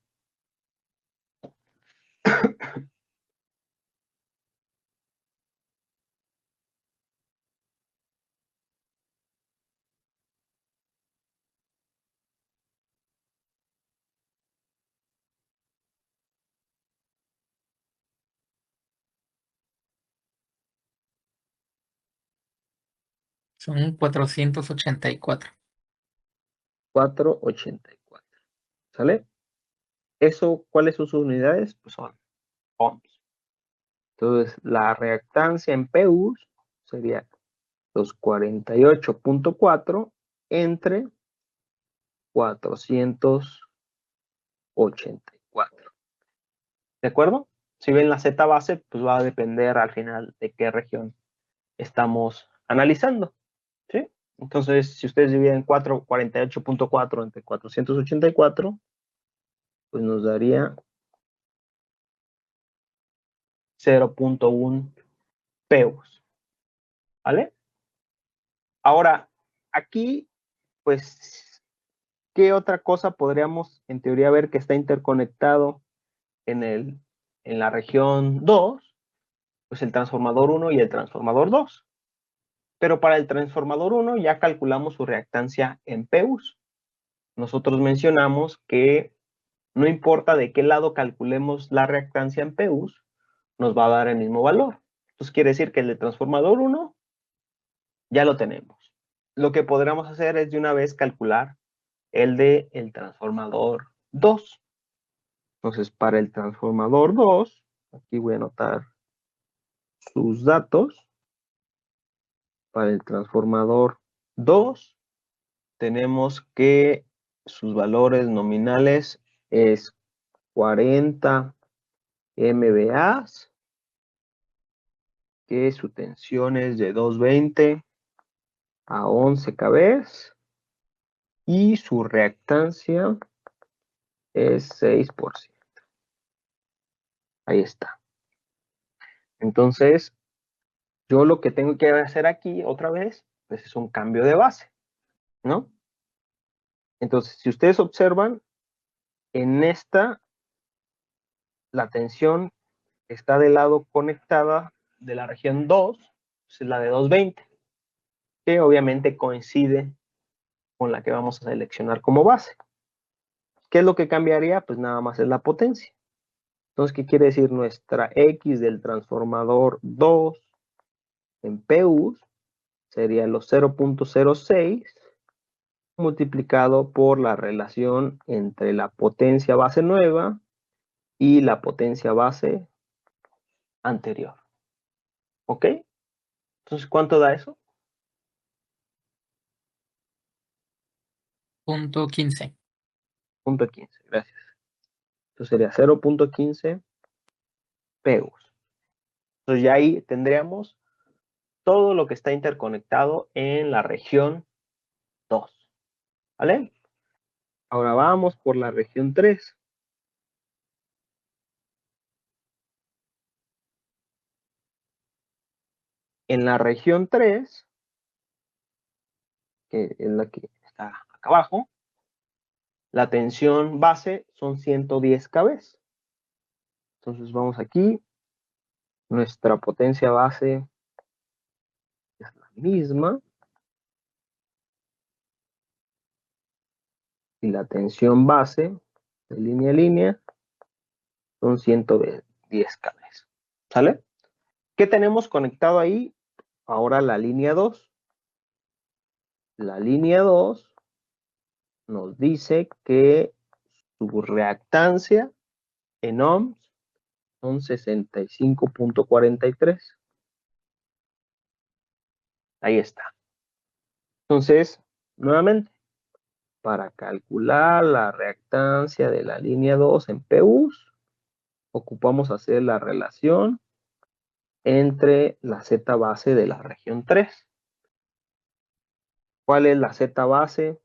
Son 484. 484. ¿Sale? Eso, ¿cuáles son sus unidades? Pues son ohms. Entonces, la reactancia en PUs sería los 48.4 entre 484. ¿De acuerdo? Si ven la Z base, pues va a depender al final de qué región estamos analizando. ¿Sí? Entonces, si ustedes dividen 48.4 entre 484, pues nos daría 0.1 PUs. ¿Vale? Ahora, aquí, pues, ¿qué otra cosa podríamos en teoría ver que está interconectado en la región 2? Pues el transformador 1 y el transformador 2. Pero para el transformador 1 ya calculamos su reactancia en PUs. Nosotros mencionamos que no importa de qué lado calculemos la reactancia en PUs, nos va a dar el mismo valor. Entonces quiere decir que el de transformador 1 ya lo tenemos. lo que podríamos hacer es de una vez calcular el de el transformador 2. Entonces, para el transformador 2, aquí voy a anotar sus datos. Para el transformador 2, tenemos que sus valores nominales es 40 MVA, que su tensión es de 220 a 11 kV y su reactancia es 6%. Ahí está. Entonces, yo lo que tengo que hacer aquí otra vez, pues es un cambio de base, ¿no? Entonces, si ustedes observan, en esta, la tensión está del lado conectada de la región 2, es la de 220, que obviamente coincide con la que vamos a seleccionar como base. ¿Qué es lo que cambiaría? Pues nada más es la potencia. Entonces, ¿qué quiere decir? Nuestra X del transformador 2 en PU sería los 0.06 multiplicado por la relación entre la potencia base nueva y la potencia base anterior. ¿Ok? Entonces, ¿cuánto da eso? Punto 15. Punto 15, gracias. Entonces sería 0.15 PEUs. Entonces ya ahí tendríamos todo lo que está interconectado en la región 2. ¿Vale? Ahora vamos por la región 3. En la región 3, que es la que está acá abajo, la tensión base son 110 kV. Entonces vamos aquí. Nuestra potencia base es la misma. Y la tensión base de línea a línea son 110 kV. ¿Sale? ¿Qué tenemos conectado ahí? Ahora la línea 2. La línea 2 nos dice que su reactancia en ohms son 65.43. Ahí está. Entonces, nuevamente, para calcular la reactancia de la línea 2 en PUs, ocupamos hacer la relación entre la Z base de la región 3. ¿Cuál es la Z base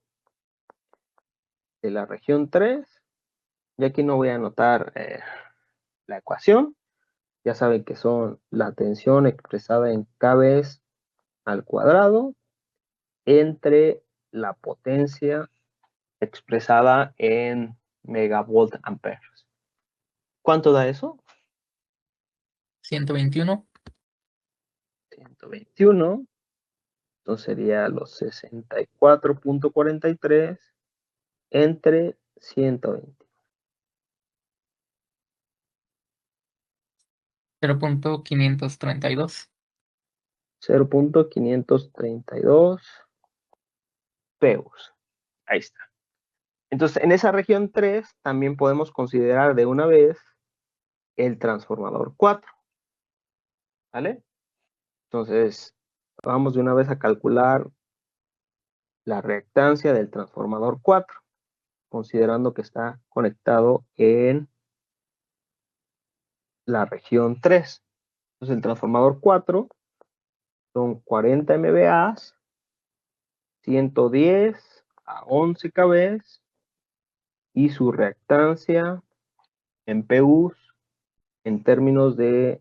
de la región 3? Y aquí no voy a anotar la ecuación. Ya saben que son la tensión expresada en kV al cuadrado entre la potencia expresada en megavolt amperes. ¿Cuánto da eso? 121. 121. Entonces sería los 64.43 entre 120. 0.532. 0.532 PEUs. Ahí está. Entonces, en esa región 3 también podemos considerar de una vez el transformador 4. ¿Vale? Entonces, vamos de una vez a calcular la reactancia del transformador 4, considerando que está conectado en la región 3. Entonces, el transformador 4 son 40 MVA, 110 a 11 kV y su reactancia en PUs en términos de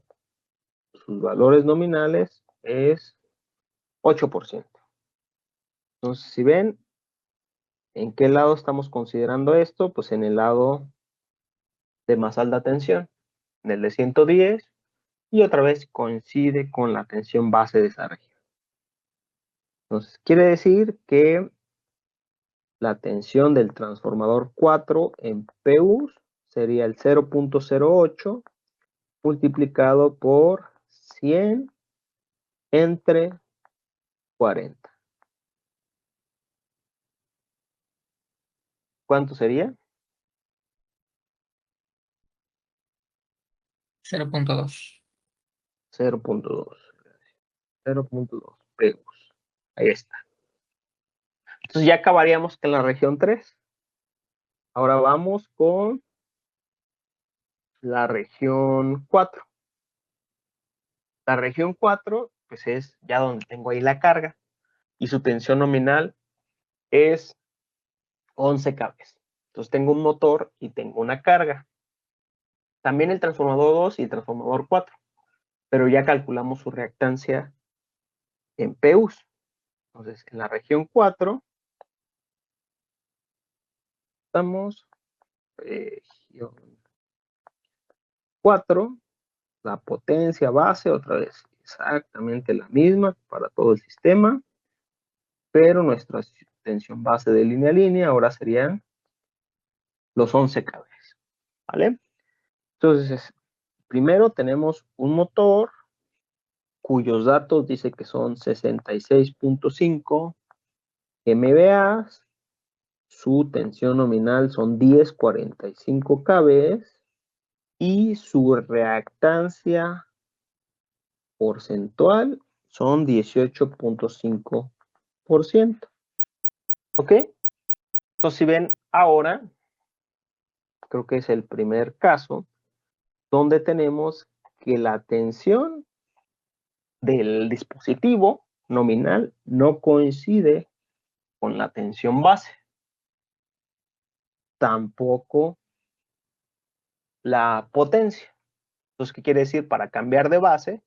sus valores nominales es 8%. Entonces, si ven, ¿en qué lado estamos considerando esto? Pues en el lado de más alta tensión, en el de 110, y otra vez coincide con la tensión base de esa región. Entonces, quiere decir que la tensión del transformador 4 en PUs sería el 0.08 multiplicado por 100 entre 40. ¿Cuánto sería? 0.2. 0.2. 0.2 PEUs. Ahí está. Entonces ya acabaríamos con la región 3. Ahora vamos con la región 4. La región 4, pues es ya donde tengo ahí la carga y su tensión nominal es 11 kV. Entonces tengo un motor y tengo una carga. También el transformador 2 y el transformador 4, pero ya calculamos su reactancia en PUs. Entonces en la región 4 estamos región 4, la potencia base, otra vez exactamente la misma para todo el sistema, pero nuestra tensión base de línea a línea ahora serían los 11 kV, ¿vale? Entonces, primero tenemos un motor cuyos datos dice que son 66.5 MVA, su tensión nominal son 1045 kV y su reactancia porcentual son 18.5%. ¿Ok? Entonces, si ven ahora, creo que es el primer caso donde tenemos que la tensión del dispositivo nominal no coincide con la tensión base. Tampoco la potencia. Entonces, ¿qué quiere decir? Para cambiar de base,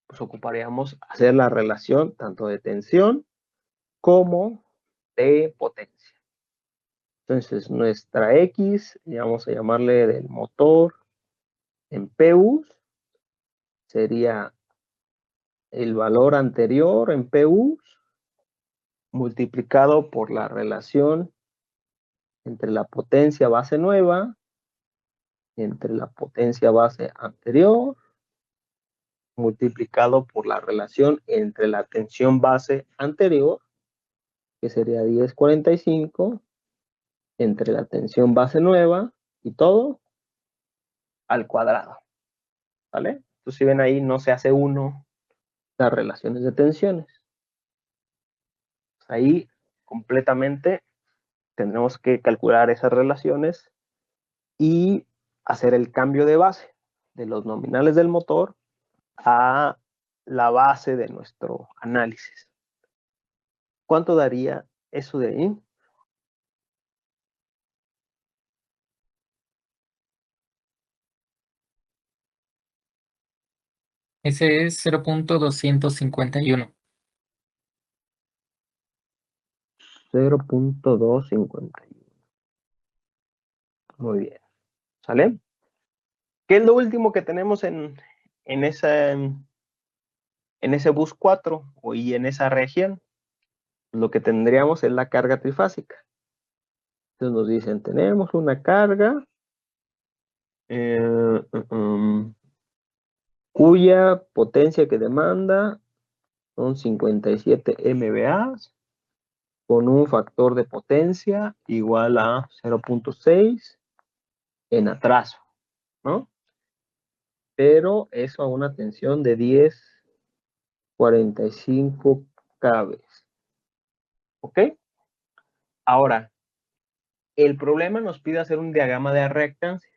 pues ocuparíamos hacer la relación tanto de tensión como de potencia. Entonces, nuestra X, vamos a llamarle del motor en PUs, sería el valor anterior en PUs multiplicado por la relación entre la potencia base nueva, entre la potencia base anterior, multiplicado por la relación entre la tensión base anterior, que sería 1045, entre la tensión base nueva y todo al cuadrado, ¿vale? Entonces, si ven ahí, no se hace uno las relaciones de tensiones. Ahí completamente tendremos que calcular esas relaciones y hacer el cambio de base de los nominales del motor a la base de nuestro análisis. ¿Cuánto daría eso de ahí? Ese es 0.251. 0.251. Muy bien. ¿Sale? ¿Qué es lo último que tenemos en ese bus 4 y en esa región? Lo que tendríamos es la carga trifásica. Entonces nos dicen, tenemos una carga cuya potencia que demanda son 57 MVA con un factor de potencia igual a 0.6 en atraso, ¿no? Pero eso a una tensión de 1045 kV. ¿Ok? Ahora, el problema nos pide hacer un diagrama de reactancia.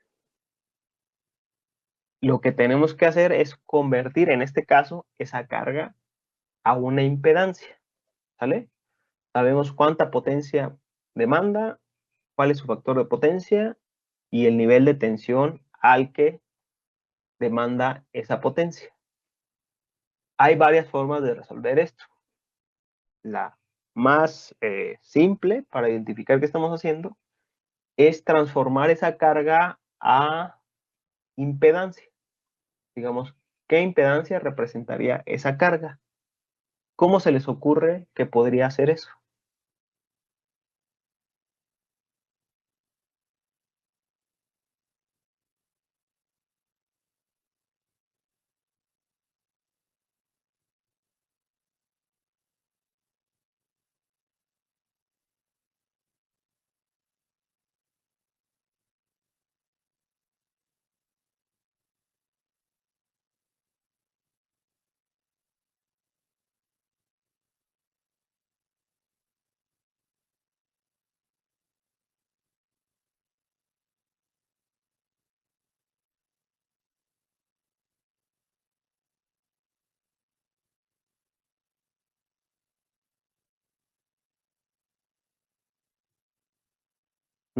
Lo que tenemos que hacer es convertir, en este caso, esa carga a una impedancia, ¿sale? Sabemos cuánta potencia demanda, cuál es su factor de potencia y el nivel de tensión al que demanda esa potencia. Hay varias formas de resolver esto. La más simple para identificar qué estamos haciendo es transformar esa carga a impedancia. Digamos, ¿qué impedancia representaría esa carga? ¿Cómo se les ocurre que podría hacer eso?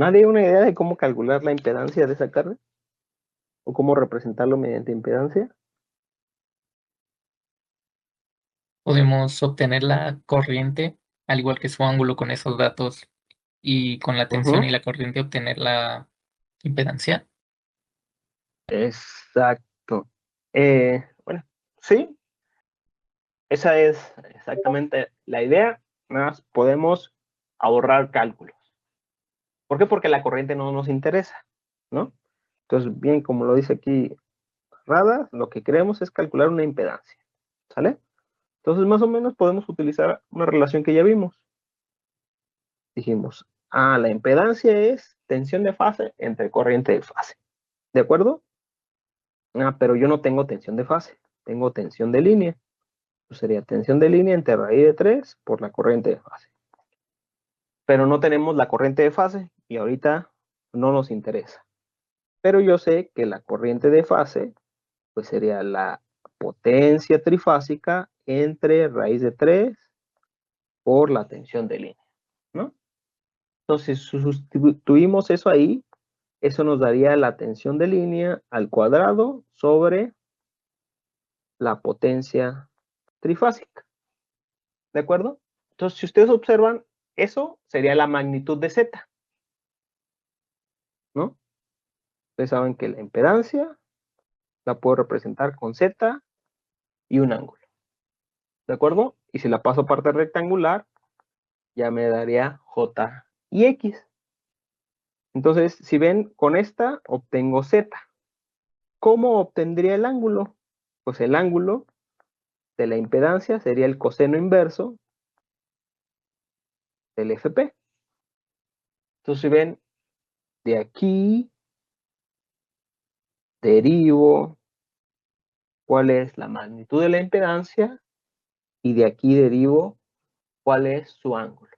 ¿Nadie una idea de cómo calcular la impedancia de esa carga? ¿O cómo representarlo mediante impedancia? Podemos obtener la corriente, al igual que su ángulo con esos datos, y con la tensión y la corriente obtener la impedancia. Exacto. Bueno, sí, esa es exactamente la idea. Nada más podemos ahorrar cálculos. ¿Por qué? Porque la corriente no nos interesa, ¿no? Entonces, bien, como lo dice aquí Rada, lo que queremos es calcular una impedancia, ¿sale? Entonces, más o menos podemos utilizar una relación que ya vimos. Dijimos, la impedancia es tensión de fase entre corriente de fase, ¿de acuerdo? Pero yo no tengo tensión de fase, tengo tensión de línea. Pues sería tensión de línea entre raíz de 3 por la corriente de fase. Pero no tenemos la corriente de fase y ahorita no nos interesa. Pero yo sé que la corriente de fase pues sería la potencia trifásica entre raíz de 3 por la tensión de línea, ¿no? Entonces, si sustituimos eso ahí, eso nos daría la tensión de línea al cuadrado sobre la potencia trifásica, ¿de acuerdo? Entonces, si ustedes observan, eso sería la magnitud de Z, ¿no? Ustedes saben que la impedancia la puedo representar con Z y un ángulo, ¿de acuerdo? Y si la paso a parte rectangular, ya me daría J y X. Entonces, si ven, con esta obtengo Z. ¿Cómo obtendría el ángulo? Pues el ángulo de la impedancia sería el coseno inverso del FP. Entonces, si ven, de aquí derivo cuál es la magnitud de la impedancia y de aquí derivo cuál es su ángulo.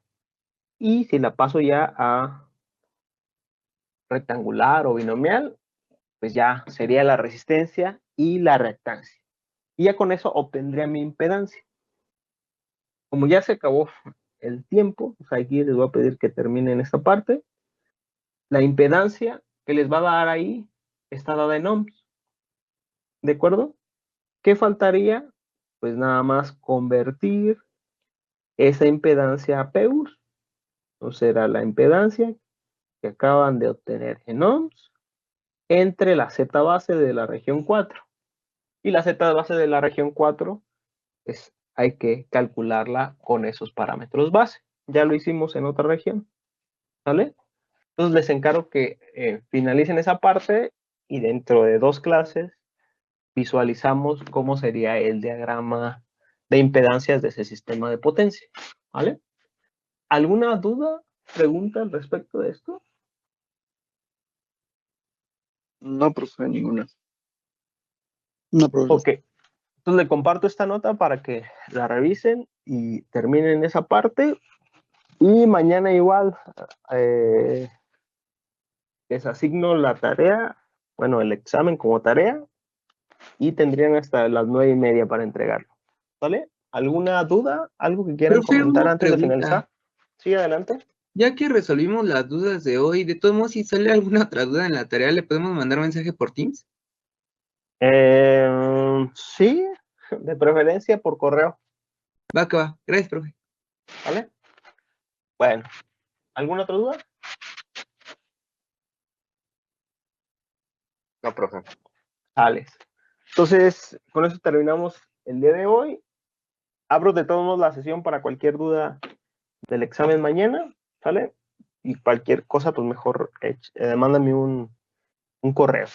Y si la paso ya a rectangular o binomial, pues ya sería la resistencia y la reactancia. Y ya con eso obtendría mi impedancia. Como ya se acabó el tiempo, pues aquí les voy a pedir que terminen esta parte. La impedancia que les va a dar ahí está dada en ohms. ¿De acuerdo? ¿Qué faltaría? Pues nada más convertir esa impedancia a PEUs. O será la impedancia que acaban de obtener en ohms entre la Z base de la región 4. Y la Z base de la región 4, pues hay que calcularla con esos parámetros base. Ya lo hicimos en otra región. ¿Vale? Entonces les encargo que finalicen esa parte y dentro de 2 clases visualizamos cómo sería el diagrama de impedancias de ese sistema de potencia. ¿Vale? ¿Alguna duda, pregunta al respecto de esto? No, profe, ninguna. No, profe. Ok. Entonces le comparto esta nota para que la revisen y terminen esa parte. Y mañana igual les asigno la tarea, bueno, el examen como tarea, y tendrían hasta las 9:30 para entregarlo. ¿Vale? ¿Alguna duda? ¿Algo que quieran Profe, comentar una antes de pregunta. finalizar? Sí, adelante. Ya que resolvimos las dudas de hoy, de todos modos, si sale alguna otra duda en la tarea, ¿le podemos mandar un mensaje por Teams? Sí, de preferencia por correo. Va que va. Gracias, profe. ¿Vale? Bueno, ¿alguna otra duda? No, profe. Alex. Entonces, con eso terminamos el día de hoy. Abro de todos modos la sesión para cualquier duda del examen mañana, ¿sale? Y cualquier cosa, pues mejor mándame un correo.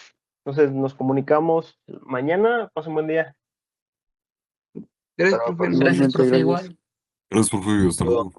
Entonces, nos comunicamos mañana. Pasen un buen día. Gracias, Pero, profe. Gracias, profe, gracias. igual. Gracias, profe. Hasta luego.